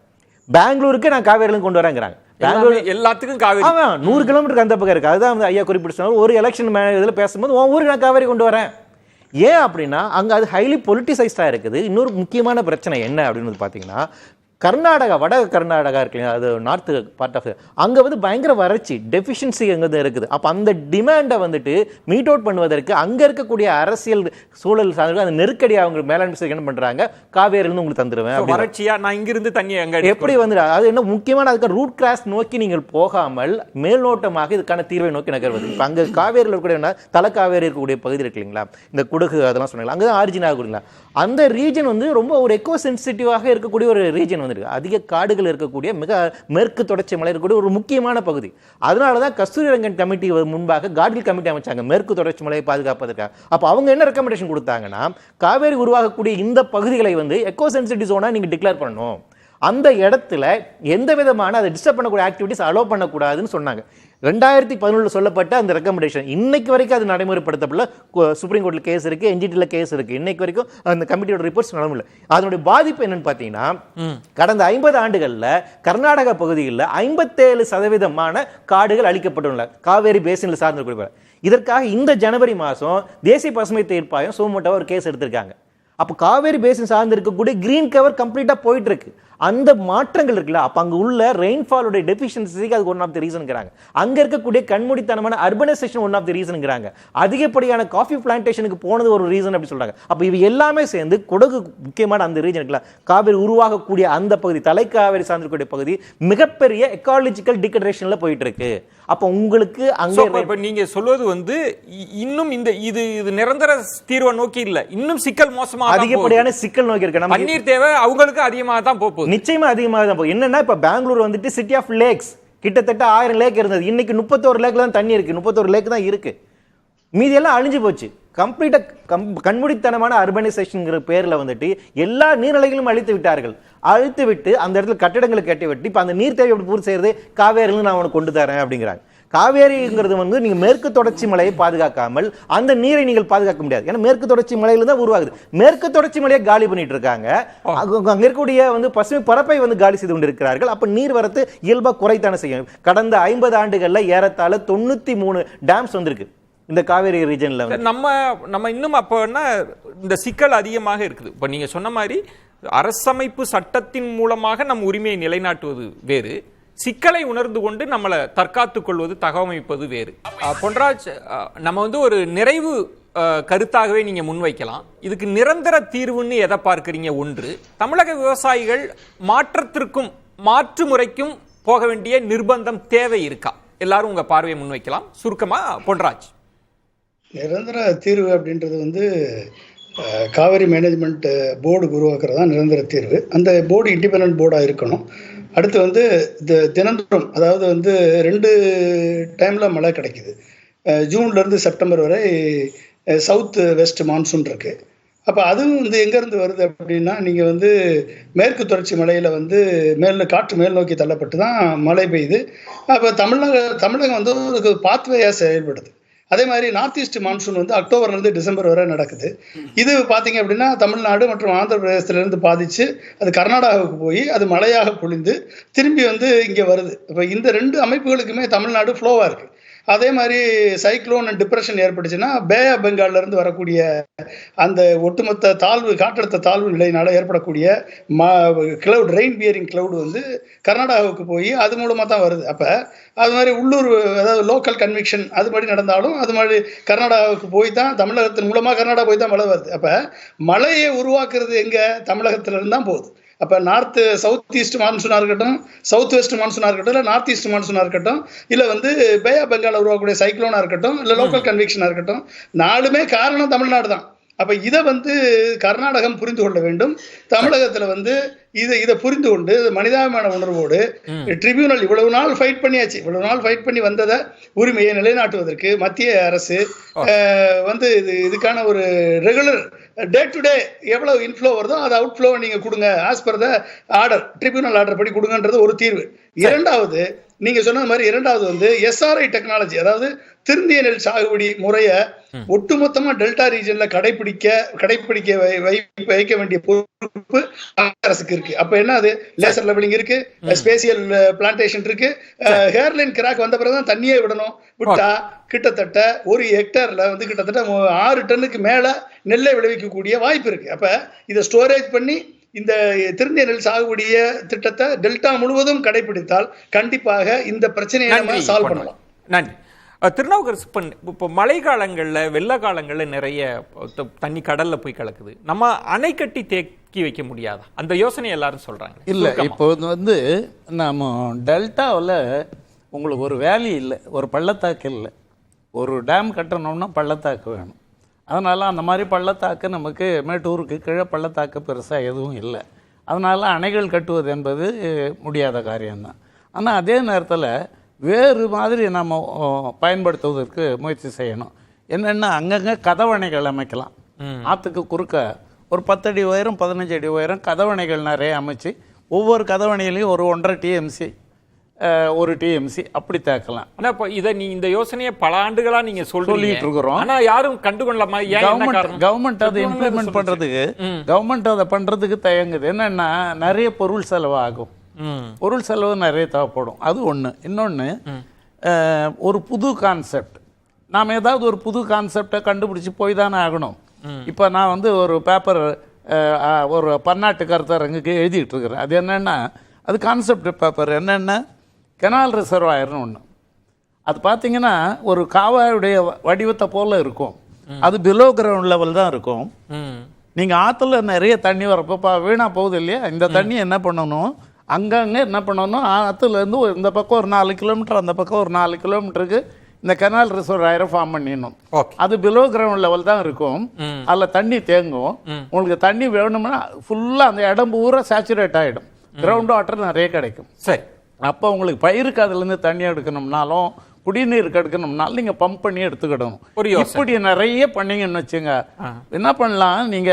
பெங்களூருக்கு நான் காவேரியிலிருந்து கொண்டு வராங்கிறாங்க. பெங்களூர் எல்லாத்துக்கும் காவேரி 100 கிலோமீட்டருக்கு அந்த பக்கம் இருக்கு. அதுதான் ஐயா குறிப்பிட்டு சொன்னாங்க, ஒரு எலெக்ஷன் இதில் பேசும்போது உன் ஊருக்கு நான் காவேரி கொண்டு வரேன். ஏன் அப்படின்னா அங்கே அது ஹைலி பொலிட்டிசைஸ்டாக இருக்குது. இன்னொரு முக்கியமான பிரச்சனை என்ன அப்படின்னு பார்த்தீங்கன்னா, கர்நாடகா, வட கர்நாடகா இருக்கு இல்லையா, அது நார்த்து பார்ட் ஆஃப், அங்கே பயங்கர வறட்சி, டெஃபிஷியன்சி அங்கே இருக்குது. அப்போ அந்த டிமாண்டை மீட் அவுட் பண்ணுவதற்கு அங்கே இருக்கக்கூடிய அரசியல் சூழல் சார்ந்து அந்த நெருக்கடி அவங்க மேலாண்மை என்ன பண்ணுறாங்க, காவேரியிலிருந்து உங்களுக்கு தந்துடுவேன், வறட்சியா நான் இங்கிருந்து தண்ணி அங்கே எப்படி அது என்ன முக்கியமான அதுக்கு ரூட் கிராஸ் நோக்கி நீங்கள் போகாமல் மேல்நோட்டமாக இதுக்கான தீர்வை நோக்கி நகர்வது. இப்போ அங்கே காவேரியில் இருக்கக்கூடிய தலை காவேரி இருக்கக்கூடிய பகுதி இருக்கு இல்லைங்களா, இந்த குடகு அதெல்லாம் சொன்னாங்க, அங்கே தான் ஆரிஜின் ஆகுங்களா. அந்த ரீஜன் ரொம்ப ஒரு எக்கோ சென்சிட்டிவாக இருக்கக்கூடிய ஒரு ரீஜன் அதிக காடுகள் இருக்கக்கூடிய, மிக மேற்கு தொடர்ச்சி மலை இருக்கக்கூடிய ஒரு முக்கியமான பகுதி. அதனால தான் கஸ்தூரிரங்கன் கமிட்டி முன்பாக கார்கில் கமிட்டி அமைச்சாங்க மேற்கு தொடர்ச்சி மலையை பாதுகாப்பதற்காக. அப்போ அவங்க என்ன ரெக்கமெண்டேஷன் கொடுத்தாங்கன்னா, காவேரி உருவாகக்கூடிய இந்த பகுதிகளை எக்கோ சென்சிட்டிவ் ஜோனா நீங்க டிக்ளேர் பண்ணணும், அந்த இடத்துல எந்த விதமான அதை டிஸ்டர்ப் பண்ணக்கூடிய ஆக்டிவிட்டிஸ் அலோவ் பண்ணக்கூடாதுன்னு சொன்னாங்க. 2011 சொல்லப்பட்ட அந்த ரெக்கமெண்டேஷன் இன்னைக்கு வரைக்கும் அது நடைமுறைப்படுத்தப்படல. சுப்ரீம் கோர்ட்டில் கேஸ் இருக்கு, என்ஜிடியில் கேஸ் இருக்கு, இன்னைக்கு வரைக்கும் அந்த கமிட்டியோட ரிப்போர்ட்ஸ் நடமுடியல. அதனுடைய பாதிப்பு என்னன்னு பார்த்தீங்கன்னா, கடந்த 50 ஆண்டுகளில் கர்நாடகா பகுதியில் 57% காடுகள் அழிக்கப்பட்டுள்ளன காவேரி பேசினில் சார்ந்த. இதற்காக இந்த ஜனவரி மாதம் தேசிய பசுமை தீர்ப்பாயம் சோமோட்டோவா ஒரு கேஸ் எடுத்திருக்காங்க. அப்போ காவேரி பேசின் சார்ந்து இருக்கக்கூடிய கிரீன் கவர் கம்ப்ளீட்டா போயிட்டு இருக்கு. அந்த மாற்றங்கள் இருக்குல்ல, அப்ப அங்க உள்ள ரெயின்ஃபாலோட டெஃபிஷியன்சிக்கு அது ஒன் ஆஃப் தி ரீசன்ங்கிறாங்க. அங்க இருக்கக்கூடிய கண்மூடித்தனமான அர்பனைசேஷன் ஒன் ஆஃப் தி ரீசன்ங்கிறாங்க. அதிகப்படியான காஃபி பிளான்டேஷனுக்கு போனது ஒரு ரீசன் அப்படி சொல்றாங்க. அப்ப இவை எல்லாமே சேர்ந்து கொடகு முக்கியமான அந்த ரீஜன் இருக்குல்ல, காவேரி உருவாகக்கூடிய அந்த பகுதி, தலைக்காவேரி சார்ந்திருக்கக்கூடிய பகுதி மிகப்பெரிய எக்காலஜிக்கல் டிகிரேடேஷன்ல போயிட்டு இருக்கு. அப்ப உங்களுக்கு அங்க நீங்க சொல்வது இன்னும் இந்த இது நிரந்தர தீர்வை நோக்கி இல்ல, இன்னும் சிக்கல் மோசமா அதிகப்படியான சிக்கல் நோக்கி இருக்கு. நம்ம தண்ணீர் தேவை அவங்களுக்கு அதிகமாக தான் போகுது, நிச்சயமா அதிகமாக தான் போகுது. என்னன்னா இப்ப பெங்களூர் சிட்டி ஆஃப் லேக்ஸ், கிட்டத்தட்ட 1000 லேக் இருந்தது, இன்னைக்கு 31 லேக்ல தான் தண்ணி இருக்கு, 31 லேக் தான் இருக்கு, மீதி எல்லாம் அழிஞ்சு போச்சு. கம்ப்ளீட்டா கண்மூடித்தனமான அர்பனைசேஷன்ங்கிற பேர்ல வந்துட்டு எல்லா நீர்நிலைகளும் அழித்து விட்டு அந்த இடத்துல கட்டிடங்களை கட்டி விட்டு இப்ப அந்த நீர் தேவை பூர்த்தி செய்யறது காவேரியில நான் உனக்கு கொண்டு தரேன் அப்படிங்கிறாங்க. காவேரிங்கிறது வந்து நீங்க மேற்கு தொடர்ச்சி மலையை பாதுகாக்காமல் அந்த நீரை நீங்கள் பாதுகாக்க முடியாது. ஏன்னா மேற்கு தொடர்ச்சி மலையில தான் உருவாகுது. மேற்கு தொடர்ச்சி மலையை காலி பண்ணிட்டு இருக்காங்க. அங்க இருக்கக்கூடிய வந்து பசுமை பரப்பை வந்து காலி செய்து கொண்டிருக்கிறார்கள். அப்ப நீர் வரத்து இயல்பா குறைத்தான செய்யும். கடந்த 50 ஆண்டுகள்ல ஏறத்தாழ 93 டேம்ஸ் வந்திருக்கு இந்த காவேரி ரீஜன்ல. நம்ம இன்னும் அப்ப இந்த சிக்கல் அதிகமாக இருக்குது. இப்ப நீங்க சொன்ன மாதிரி அரசமைப்பு சட்டத்தின் மூலமாக நம் உரிமையை நிலைநாட்டுவது வேறு, சிக்கலை உணர்ந்து கொண்டு நம்மளை தற்காத்துக் கொள்வது தகவமைப்பது வேறு. பொன்ராஜ், நம்ம வந்து ஒரு நிறைவு கருத்தாகவே நீங்க முன்வைக்கலாம். இதுக்கு நிரந்தர தீர்வுன்னு எதை பார்க்கிறீங்க? ஒன்று, தமிழக விவசாயிகள் மாற்றத்திற்கும் மாற்று முறைக்கும் போக வேண்டிய நிர்பந்தம் தேவை இருக்கா? எல்லாரும் உங்க பார்வையை முன்வைக்கலாம். சுருக்கமா பொன்ராஜ். நிரந்தர தீர்வு அப்படின்றது வந்து காவிரி மேனேஜ்மெண்ட் போர்டு உருவாக்குறது தான் நிரந்தர தீர்வு. அந்த போர்டு இண்டிபெண்டன்ட் போர்டாக இருக்கணும். அடுத்து வந்து தினந்தோறும், அதாவது வந்து 2 டைமில் மழை கிடைக்குது. ஜூன்லேருந்து செப்டம்பர் வரை சவுத் வெஸ்ட் மான்சூன் இருக்குது. அப்போ அதுவும் வந்து எங்கேருந்து வருது அப்படின்னா, நீங்கள் வந்து மேற்கு தொடர்ச்சி மலையில் வந்து காற்று மேல் நோக்கி தள்ளப்பட்டு தான் மழை பெய்யுது. அப்போ தமிழகம் வந்து ஒரு பாத்வேயாக செயல்படுது. அதே மாதிரி நார்த் ஈஸ்ட் மான்சூன் வந்து அக்டோபர்லேருந்து டிசம்பர் வரை நடக்குது. இது பார்த்தீங்க அப்படின்னா தமிழ்நாடு மற்றும் ஆந்திர பிரதேசத்திலேருந்து பாதித்து அது கர்நாடகாவுக்கு போய் அது மழையாக பொழிந்து திரும்பி வந்து இங்கே வருது. இப்போ இந்த 2 அமைப்புகளுக்குமே தமிழ்நாடு ஃப்ளோவாக இருக்குது. அதே மாதிரி சைக்ளோன் அண்ட் டிப்ரெஷன் ஏற்பட்டுச்சுன்னா பே ஆஃப் பெங்கால்லேருந்து வரக்கூடிய அந்த ஒட்டுமொத்த காற்றழுத்த தாழ்வு நிலையினால ஏற்படக்கூடிய கிளவுட், ரெயின் பியரிங் கிளவுட் வந்து கர்நாடகாவுக்கு போய் அது மூலமாக தான் வருது. அப்போ அது மாதிரி உள்ளூர், அதாவது லோக்கல் கன்விக்ஷன் அது மாதிரி நடந்தாலும் அது மாதிரி கர்நாடகாவுக்கு போய் தான், தமிழகத்தின் மூலமாக கர்நாடகா போய் தான் மழை வருது. அப்போ மழையை உருவாக்குறது எங்கே? தமிழகத்திலிருந்து தான் போகுது. அப்போ சவுத் ஈஸ்ட் மான்சூனாக இருக்கட்டும், சவுத் வெஸ்ட் மான்சூனாக இருக்கட்டும், இல்லை நார்த் ஈஸ்ட் மான்சூனாக இருக்கட்டும், இல்லை வந்து பே ஆஃப் பெங்கால் உருவாக்கக்கூடிய சைக்ளோனாக இருக்கட்டும், இல்லை லோக்கல் கன்விக்ஷனாக இருக்கட்டும், 4மே காரணம் தமிழ்நாடு தான். அப்போ இதை வந்து கர்நாடகம் புரிந்து கொள்ள வேண்டும். தமிழகத்தில் வந்து இதை புரிந்து கொண்டு மனிதாபிமான உணர்வோடு ட்ரிபியூனல் இவ்வளவு நாள் ஃபைட் பண்ணி வந்ததை உரிமையை நிலைநாட்டுவதற்கு மத்திய அரசு வந்து இதுக்கான ஒரு ரெகுலர் டே டு டே எவ்வளவு இன்ஃப்ளோ வருதோ அது அவுட் ஃப்ளோ நீங்க கொடுங்க, as per the order, tribunal order படி கொடுங்கன்றது ஒரு தீர்வு. இரண்டாவது, நீங்க சொன்ன மாதிரி இரண்டாவது வந்து SRI டெக்னாலஜி, அதாவது திருந்திய நெல் சாகுபடி முறையை ஒட்டுமொத்தமா டெல்டா ரீஜன்ல கடைபிடிக்க வைக்க வேண்டிய பொறுப்பு அரசுக்கு இருக்கு. அப்ப என்ன, அது லேசர் லெவலிங் இருக்கு, ஸ்பேசியல் பிளான்டேஷன் இருக்கு. ஹேர்லைன் கிராக் வந்த பிறகுதான் தண்ணியே விடணும். விட்டா கிட்டத்தட்ட 1 ஹெக்டேர்ல வந்து கிட்டத்தட்ட 6 டன்னுக்கு மேல நெல்லை விளைவிக்கக்கூடிய வாய்ப்பு இருக்கு. அப்ப இதை ஸ்டோரேஜ் பண்ணி இந்த திருந்திய நெல் சாகுபடிய திட்டத்தை டெல்டா முழுவதும் கடைபிடித்தால் கண்டிப்பாக இந்த பிரச்சனையை நம்ம சால்வ் பண்ணலாம். நன்றி. திருநாவுக்கரசு, இப்போ மழை காலங்களில், வெள்ள காலங்களில் நிறைய தண்ணி கடல்ல போய் கலக்குது. நம்ம அணை கட்டி தேக்கி வைக்க முடியாதா? அந்த யோசனை எல்லாரும் சொல்றாங்க. இல்லை, இப்போ வந்து நம்ம டெல்டாவில் உங்களுக்கு ஒரு வேலி இல்லை, ஒரு பள்ளத்தாக்கு இல்லை. ஒரு டேம் கட்டணும்னா பள்ளத்தாக்கு வேணும். அதனால் அந்த மாதிரி பள்ளத்தாக்கு நமக்கு மேட்டூருக்கு கீழே பள்ளத்தாக்கு பெருசாக எதுவும் இல்லை. அதனால் அணைகள் கட்டுவது என்பது முடியாத காரியம்தான். ஆனால் அதே நேரத்தில் வேறு மாதிரி நம்ம பயன்படுத்துவதற்கு முயற்சி செய்யணும். என்னென்னா, அங்கங்கே கதவணைகள் அமைக்கலாம். ஆற்றுக்கு குறுக்க ஒரு 10 அடி உயரம், 15 அடி உயரம் கதவணைகள் நிறைய அமைச்சு ஒவ்வொரு கதவணையிலையும் ஒரு 1.5 TMC 1 TMC அப்படி தேக்கலாம். ஆனால் இப்போ இந்த யோசனையை பல ஆண்டுகளாக நீங்கள் சொல்லிட்டு இருக்கிறோம். ஆனால் யாரும் கண்டுகொள்ளலாமா? கவர்மெண்ட் அதை இம்ப்ளிமெண்ட் பண்ணுறதுக்கு தயங்குது. என்னன்னா, நிறைய பொருள் செலவு ஆகும். பொருள் செலவு நிறைய தேவைப்படும். அது ஒன்று. இன்னொன்று, ஒரு புது கான்செப்ட், நாம் ஏதாவது ஒரு புது கான்செப்டை கண்டுபிடிச்சி போய் தானே ஆகணும். இப்போ நான் வந்து ஒரு பேப்பர், ஒரு பன்னாட்டு கருத்தரங்குக்கு எழுதிட்டு இருக்கிறேன். அது என்னென்னா, அது கான்செப்ட் பேப்பர். என்னென்னா, கெனால் ரிசர்வாயர்னு ஒன்று. அது பார்த்தீங்கன்னா ஒரு காவாயுடைய வடிவத்தை போல் இருக்கும். அது பிலோ கிரவுண்ட் லெவல் தான் இருக்கும். நீங்கள் ஆற்றுல நிறைய தண்ணி வரப்போ வீணாக போகுது இல்லையா, இந்த தண்ணி என்ன பண்ணணும், அங்கங்கே என்ன பண்ணணும், ஆற்றுலேருந்து இந்த பக்கம் ஒரு 4 கிலோமீட்டர், அந்த பக்கம் ஒரு 4 கிலோமீட்டருக்கு இந்த கெனால் ரிசர்வாயரை ஃபார்ம் பண்ணிடணும். அது பிலோ கிரவுண்ட் லெவல் தான் இருக்கும். அதில் தண்ணி தேங்கும். உங்களுக்கு தண்ணி வேணும்னா ஃபுல்லாக அந்த இடம் பூரா சேச்சுரேட் ஆகிடும். கிரவுண்ட் வாட்டர் நிறைய கிடைக்கும். சரி, அப்போ உங்களுக்கு பயிருக்கு அதுலேருந்து தண்ணி எடுக்கணும்னாலும் குடிநீர் கெடுக்கணும்னாலும் நீங்க பம்ப் பண்ணி எடுத்துக்கிடணும். ஒரு யோசனை. இப்படி நிறைய பண்ணீங்கன்னு வச்சுங்க, என்ன பண்ணலாம், நீங்க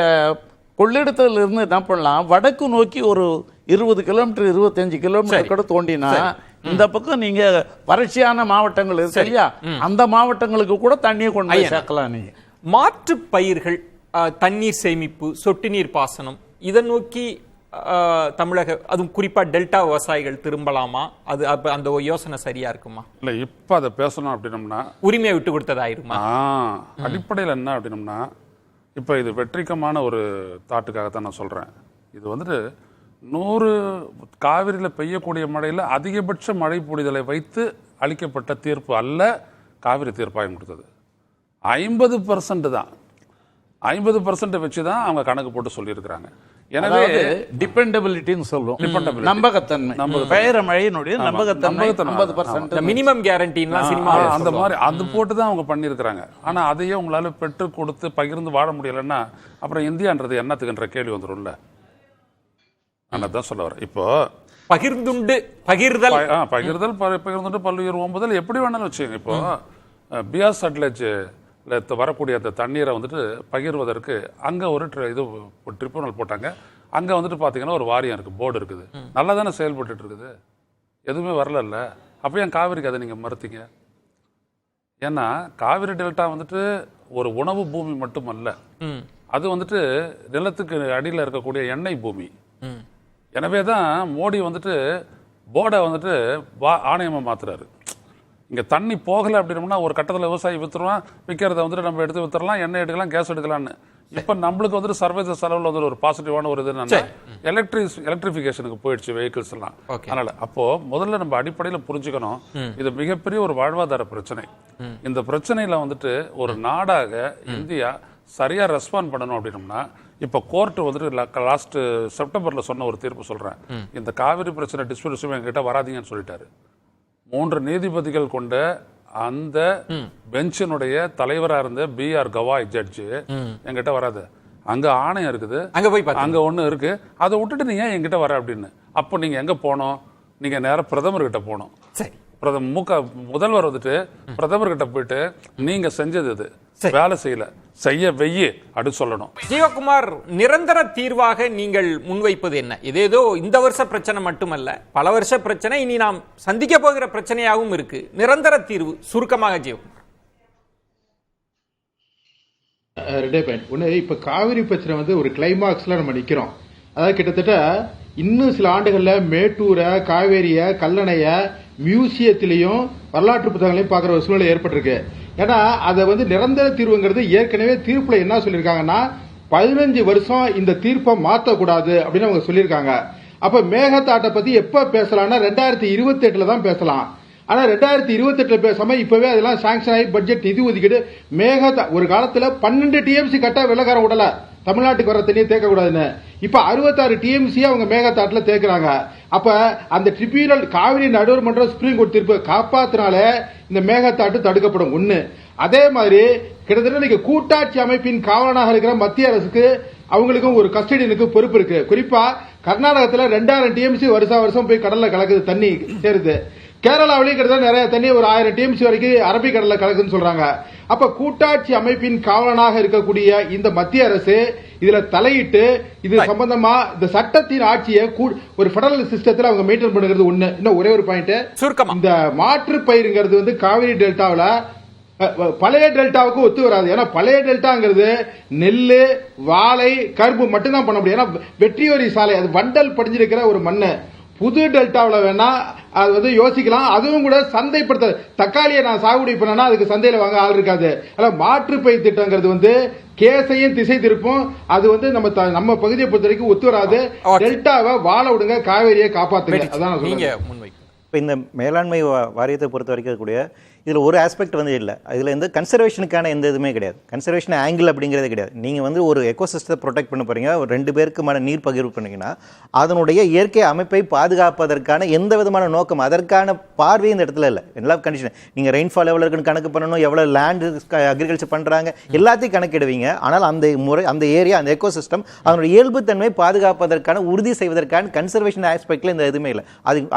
கொள்ளிடத்துல இருந்து என்ன பண்ணலாம், வடக்கு நோக்கி ஒரு 20 கிலோமீட்டர் 25 கிலோமீட்டர் கூட தோண்டினா இந்த பக்கம் நீங்க வறட்சியான மாவட்டங்கள் இருக்கு இல்லையா, அந்த மாவட்டங்களுக்கு கூட தண்ணியை கொண்டு போய் சேர்க்கலாம். நீங்க மாற்று பயிர்கள், தண்ணீர் சேமிப்பு, சொட்டு நீர் பாசனம், இதை நோக்கி தமிழக, அதுவும் குறிப்பா டெல்டா விவசாயிகள் திரும்பலாமா? அது அந்த யோசனை சரியா இருக்குமா? இல்ல இப்ப அதை பேசணும் அப்படின்னம்னா உரிமையை விட்டு கொடுத்ததாயிருமா? அடிப்படையில் என்ன அப்படின்னம்னா, இப்போ இது வெற்றிகரமான ஒரு தாட்டுக்காகத்தான் நான் சொல்கிறேன். இது வந்துட்டு 100 காவிரியில் பெய்யக்கூடிய மழையில் அதிகபட்ச மழை பொழிதலை வைத்து அளிக்கப்பட்ட தீர்ப்பு அல்ல காவிரி தீர்ப்பாயம் கொடுத்தது. 50% தான், 50% வச்சு தான் அவங்க கணக்கு போட்டு சொல்லியிருக்கிறாங்க. எனவே டிபெண்டபிலிட்டின்னு சொல்லுவோம், நம்பகத்தன்மை, பெயர மழையினுடைய நம்பகத்தன்மை 50%. மினிமம் கேரண்டின்லாம் சினிமா அந்த மாதிரி அது போட்டு தான் அவங்க பண்ணியிருக்கிறாங்க. ஆனால் அதையே உங்களால் பெற்று கொடுத்து பகிர்ந்து வாழ முடியலைன்னா அப்புறம் இந்தியான்றது என்னத்துக்குன்ற கேள்வி வந்துடும்ல. நான் தான் சொல்ல வரேன். இப்போ பகிர்ந்துண்டு பல்லுயிர் ஓம்புதல் எப்படி வேணாலும் வச்சுக்கோங்க. இப்போ பியாஸ் சட்லேஜில் வரக்கூடிய அந்த தண்ணீரை வந்துட்டு பகிர்வதற்கு அங்கே ஒரு ட்ரிபியூனல் போட்டாங்க. அங்கே வந்துட்டு பார்த்தீங்கன்னா ஒரு வாரியம் இருக்குது, போர்டு இருக்குது, நல்லா தானே செயல்பட்டு இருக்குது, எதுவுமே வரல. அப்போ ஏன் காவிரிக்கு அதை நீங்கள் மறுத்தீங்க? ஏன்னா காவிரி டெல்டா வந்துட்டு ஒரு உணவு பூமி மட்டுமல்ல, அது வந்துட்டு நிலத்துக்கு அடியில் இருக்கக்கூடிய எண்ணெய் பூமி. எனவே தான் மோடி வந்துட்டு போர்டை வந்துட்டு ஆணையமாக மாத்துறாரு. இங்கே தண்ணி போகலை அப்படின்னோம்னா ஒரு கட்டத்தில் விவசாயி விற்றுருவான், விற்கிறத வந்துட்டு நம்ம எடுத்து வித்துடலாம், எண்ணெய் எடுக்கலாம், கேஸ் எடுக்கலான்னு. இப்போ நம்மளுக்கு வந்துட்டு சர்வதேச செலவில் வந்து ஒரு பாசிட்டிவான ஒரு இது என்னன்னா எலக்ட்ரிஃபிகேஷனுக்கு போயிடுச்சு வெஹிக்கிள்ஸ் எல்லாம். அதனால அப்போ முதல்ல நம்ம அடிப்படையில் புரிஞ்சுக்கணும், இது மிகப்பெரிய ஒரு வாழ்வாதார பிரச்சனை. இந்த பிரச்சனையில வந்துட்டு ஒரு நாடாக இந்தியா சரியா ரெஸ்பாண்ட் பண்ணணும் அப்படின்னோம்னா, இப்போ கோர்ட் வந்துட்டு லாஸ்ட் செப்டம்பர்ல சொன்ன ஒரு தீர்ப்பு சொல்றேன், இந்த காவிரி பிரச்சனை டிஸ்பியூட் என்கிட்ட வராதீங்கன்னு சொல்லிட்டாரு. 3 நீதிபதிகள் கொண்ட அந்த பெஞ்சினுடைய தலைவரா இருந்த BR கவாய் ஜட்ஜு என்கிட்ட வராது, அங்க ஆணையம் இருக்குது, அங்க ஒண்ணு இருக்கு, அதை விட்டுட்டு நீங்க என்கிட்ட வர அப்படின்னு. அப்போ நீங்க எங்க போனோம்? நீங்க நேரம் பிரதமர்கிட்ட போனோம். முதல்வர் வந்துட்டு பிரதமர்கிட்ட போயிட்டு நீங்க செஞ்சது இது வேலை செய்யல, செய்ய வெய்ய அப்படி சொல்லணும். ஜீவகுமார், நிரந்தர தீர்வாக நீங்கள் முன்வைப்பது என்ன? இதேதோ இந்த வருஷ பிரச்சனை மட்டுமல்ல, பல வருஷ பிரச்சனை, இனி நாம் சந்திக்க போகிற பிரச்சனையாகவும் இருக்கு. நிரந்தர தீர்வு சுருக்கமாக ஜீவகுமார். 2 பாயிண்ட். ஒன்று, இப்போ காவிரி பிரச்சனை வந்து ஒரு கிளைமாக்ஸில் நம்ம நிற்கிறோம். அதாவது கிட்டத்தட்ட இன்னும் சில ஆண்டுகளில் மேட்டூரை, காவேரியை, கல்லணையை மியூசியத்திலையும் வரலாற்று புத்தகங்களையும் பார்க்குற ஒரு சூழ்நிலை ஏற்பட்டிருக்கு. ஏன்னா அதை வந்து நிரந்தர தீர்வுங்கிறது ஏற்கனவே தீர்ப்பில் என்ன சொல்லியிருக்காங்கன்னா 15 வருஷம் இந்த தீர்ப்பை மாற்றக்கூடாது அப்படின்னு அவங்க சொல்லியிருக்காங்க. அப்போ மேகதாட்டை பற்றி எப்போ பேசலாம்னா 2028 தான் பேசலாம். ஆனால் 2028 பேசாம இப்பவே அதெல்லாம் சாங்ஷன் ஆகி பட்ஜெட் நிதி ஒதுக்கீடு ஒரு காலத்தில் 12 TMC கட்டா வெள்ளக்காரன் விடல தமிழ்நாட்டுக்கு வர தண்ணியை தேக்கக்கூடாதுன்னு. இப்ப 66 TMC அவங்க மேகதாட்டில் தேக்குறாங்க. அப்ப அந்த ட்ரிபியூனல் காவிரி நடுவர் மன்றம் சுப்ரீம் கோர்ட் தீர்ப்பு காப்பாத்தினாலே இந்த மேகதாட்டு தடுக்கப்படும். ஒண்ணு. அதே மாதிரி கிட்டத்தட்ட நீங்க கூட்டாட்சி அமைப்பின் காவலனாக இருக்கிற மத்திய அரசுக்கு அவங்களுக்கும் ஒரு கஸ்டடியனுக்கு பொறுப்பு இருக்கு. குறிப்பா கர்நாடகத்தில் 2000 TMC வருஷம் போய் கடல்ல கலக்குது, தண்ணி சேருது. கேரளாவிலேயும் கிட்டத்தட்ட நிறைய தண்ணி ஒரு 1000 TMC வரைக்கும் அரபிக்கடல்ல கலக்குன்னு சொல்றாங்க. அப்ப கூட்டாட்சி அமைப்பின் காவலனாக இருக்கக்கூடிய இந்த மத்திய அரசு இதுல தலையிட்டு இது சம்பந்தமா இந்த சட்டத்தின் ஆட்சியை ஒரு பெடரல் சிஸ்டத்தில் அவங்க மெயின்டைன் பண்ணுகிறது ஒண்ணு. இன்னும் ஒரே ஒரு பாயிண்ட், இந்த மாற்று பயிருங்கிறது வந்து காவிரி டெல்டாவில் பழைய டெல்டாவுக்கு ஒத்து வராது. ஏன்னா பழைய டெல்டாங்கிறது நெல்லு, வாழை, கரும்பு மட்டும்தான் பண்ண முடியும். ஏன்னா வெற்றியோரி சாலை அது வண்டல் படிஞ்சிருக்கிற ஒரு மண்ணு. புது டெல்டாவில் வேணா அது வந்து யோசிக்கலாம். அதுவும் கூட சந்தைப்படுத்த, தக்காளியை நான் சாகுபடி பண்ணனா அதுக்கு சந்தையில வாங்க ஆள் இருக்காது. மாற்று பயிர் திட்டங்கிறது வந்து கேசையும் திசை திருப்பும். அது வந்து நம்ம பகுதியை பொறுத்த வரைக்கும் ஒத்து வராது. டெல்டாவை வாழ விடுங்க, காவேரியை காப்பாத்துங்க. அதான் இப்போ இந்த மேலாண்மை வாரியத்தை பொறுத்த வரைக்கும் இருக்கக்கூடிய இதில் ஒரு ஆஸ்பெக்ட் வந்து இல்லை, இதில் வந்து கன்சர்வேஷனுக்கான எந்த இதுவுமே கிடையாது. கன்சர்வேஷன் ஆங்கிள் அப்படிங்கிறது கிடையாது. நீங்கள் வந்து ஒரு எக்கோசிஸ்டத்தை ப்ரொடெக்ட் பண்ண போகிறீங்க, ஒரு 2 பேருக்குமான நீர் பகிர்வு பண்ணிங்கன்னா அதனுடைய இயற்கை அமைப்பை பாதுகாப்பதற்கான எந்த விதமான நோக்கம், அதற்கான பார்வை இந்த இடத்துல இல்லை. எல்லா கண்டிஷன் நீங்கள் ரெயின்ஃபால் எவ்வளோ இருக்குன்னு கணக்கு பண்ணணும், எவ்வளோ லேண்டு அக்ரிகல்ச்சர் பண்ணுறாங்க, எல்லாத்தையும் கணக்கிடுவீங்க. ஆனால் அந்த முறை, அந்த ஏரியா, அந்த எக்கோசிஸ்டம் அதனுடைய இயல்புத்தன்மை பாதுகாப்பதற்கான உறுதி செய்வதற்கான கன்சர்வேஷன் ஆஸ்பெக்டில் இந்த எதுவுமே இல்லை.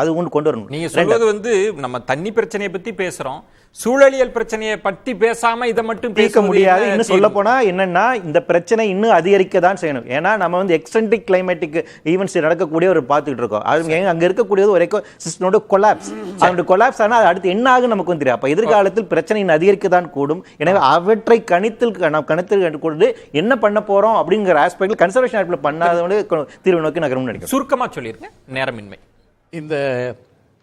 அது கொண்டு வரணும். நீங்கள் சொல்வது வந்து நம்ம தண்ணி பிரச்சனையை பற்றி பேசுகிறோம், சூழலியல் பிரச்சனையை பத்தி பேசாம இதை மட்டும் தீர்க்க முடியாது. இன்னும் சொல்ல போனா என்னன்னா இந்த பிரச்சனை இன்னும் அதிகரிக்க தான் செய்யணும். ஏன்னா நம்ம வந்து எக்ஸ்டென்டிக் கிளைமேட்டிக் ஈவெண்ட்ஸ் நடக்கக்கூடிய ஒரு பார்த்துட்டு இருக்கோம். அது அங்க இருக்கக்கூடியது ஒரு சிஸ்டமோட கொலாப்ஸ். அந்த கொலாப்ஸ் ஆனால் அடுத்து என்ன ஆகும் நமக்கு தெரியும். அப்ப எதிர்காலத்தில் பிரச்சனை அதிகரிக்க தான் கூடும். எனவே அவற்றை கணித்தில் கொண்டு என்ன பண்ண போறோம் அப்படிங்கிற ஆஸ்பெக்ட்ல கன்சர்வேஷன் ஆக்ட்ல பண்ணாதவங்க தீர்வு நோக்கி நகரும் நினைக்கிறேன். சுருக்கமா சொல்லிருங்க, நேரமின்மை. இந்த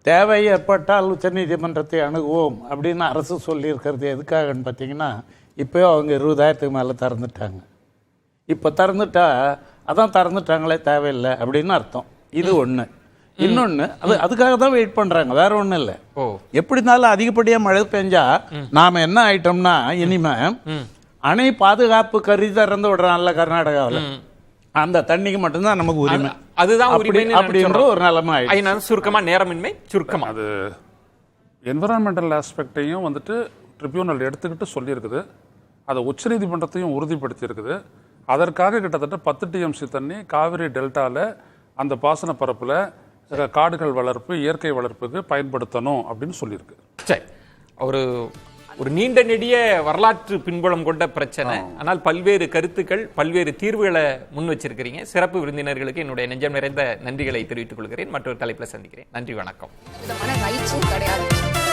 தேவை ஏற்பட்டால் உச்சநீதிமன்றத்தை அணுகுவோம் அப்படின்னு அரசு சொல்லியிருக்கிறது எதுக்காகன்னு பார்த்தீங்கன்னா, இப்போயும் அவங்க 20,000க்கு மேலே திறந்துட்டாங்க. இப்போ திறந்துட்டா அதான் திறந்துட்டாங்களே தேவையில்லை அப்படின்னு அர்த்தம். இது ஒன்று. இன்னொன்று, அதுக்காக தான் வெயிட் பண்ணுறாங்க, வேற ஒன்றும் இல்லை. எப்படி இருந்தாலும் அதிகப்படியாக மழை பெஞ்சா நாம் என்ன ஆயிட்டோம்னா, இனிமே அணை பாதுகாப்பு கருதி திறந்து விடுறான்ல கர்நாடகாவில், அந்த தண்ணிக்கு மட்டும்தான் நமக்கு உரிமை. அதுதான் உரிமை அப்படின்ற ஒரு நிலைமை. சுருக்கமா நேரமின்மை, சுருக்கமா அது என்விரான்மெண்டல் ஆஸ்பெக்டையும் வந்துட்டு ட்ரிபியூனல் எடுத்துக்கிட்டு சொல்லியிருக்குது. அதை உச்சநீதிமன்றத்தையும் உறுதிப்படுத்தி இருக்குது. அதற்காக கிட்டத்தட்ட 10 TMC தண்ணி காவிரி டெல்டாவில் அந்த பாசன பரப்பில் காடுகள் வளர்ப்பு, இயற்கை வளர்ப்புக்கு பயன்படுத்தணும் அப்படின்னு சொல்லியிருக்கு. சரி, ஒரு நீண்ட நெடிய வரலாற்று பின்புலம் கொண்ட பிரச்சனை. ஆனால் பல்வேறு கருத்துக்கள், பல்வேறு தீர்வுகளை முன் வச்சிருக்கிறீங்க. சிறப்பு விருந்தினர்களுக்கு என்னுடைய நெஞ்சம் நிறைந்த நன்றிகளை தெரிவித்துக் கொள்கிறேன். மற்றொரு தலைப்பில் சந்திக்கிறேன். நன்றி, வணக்கம். ரைட்ஸும் கிடையாது.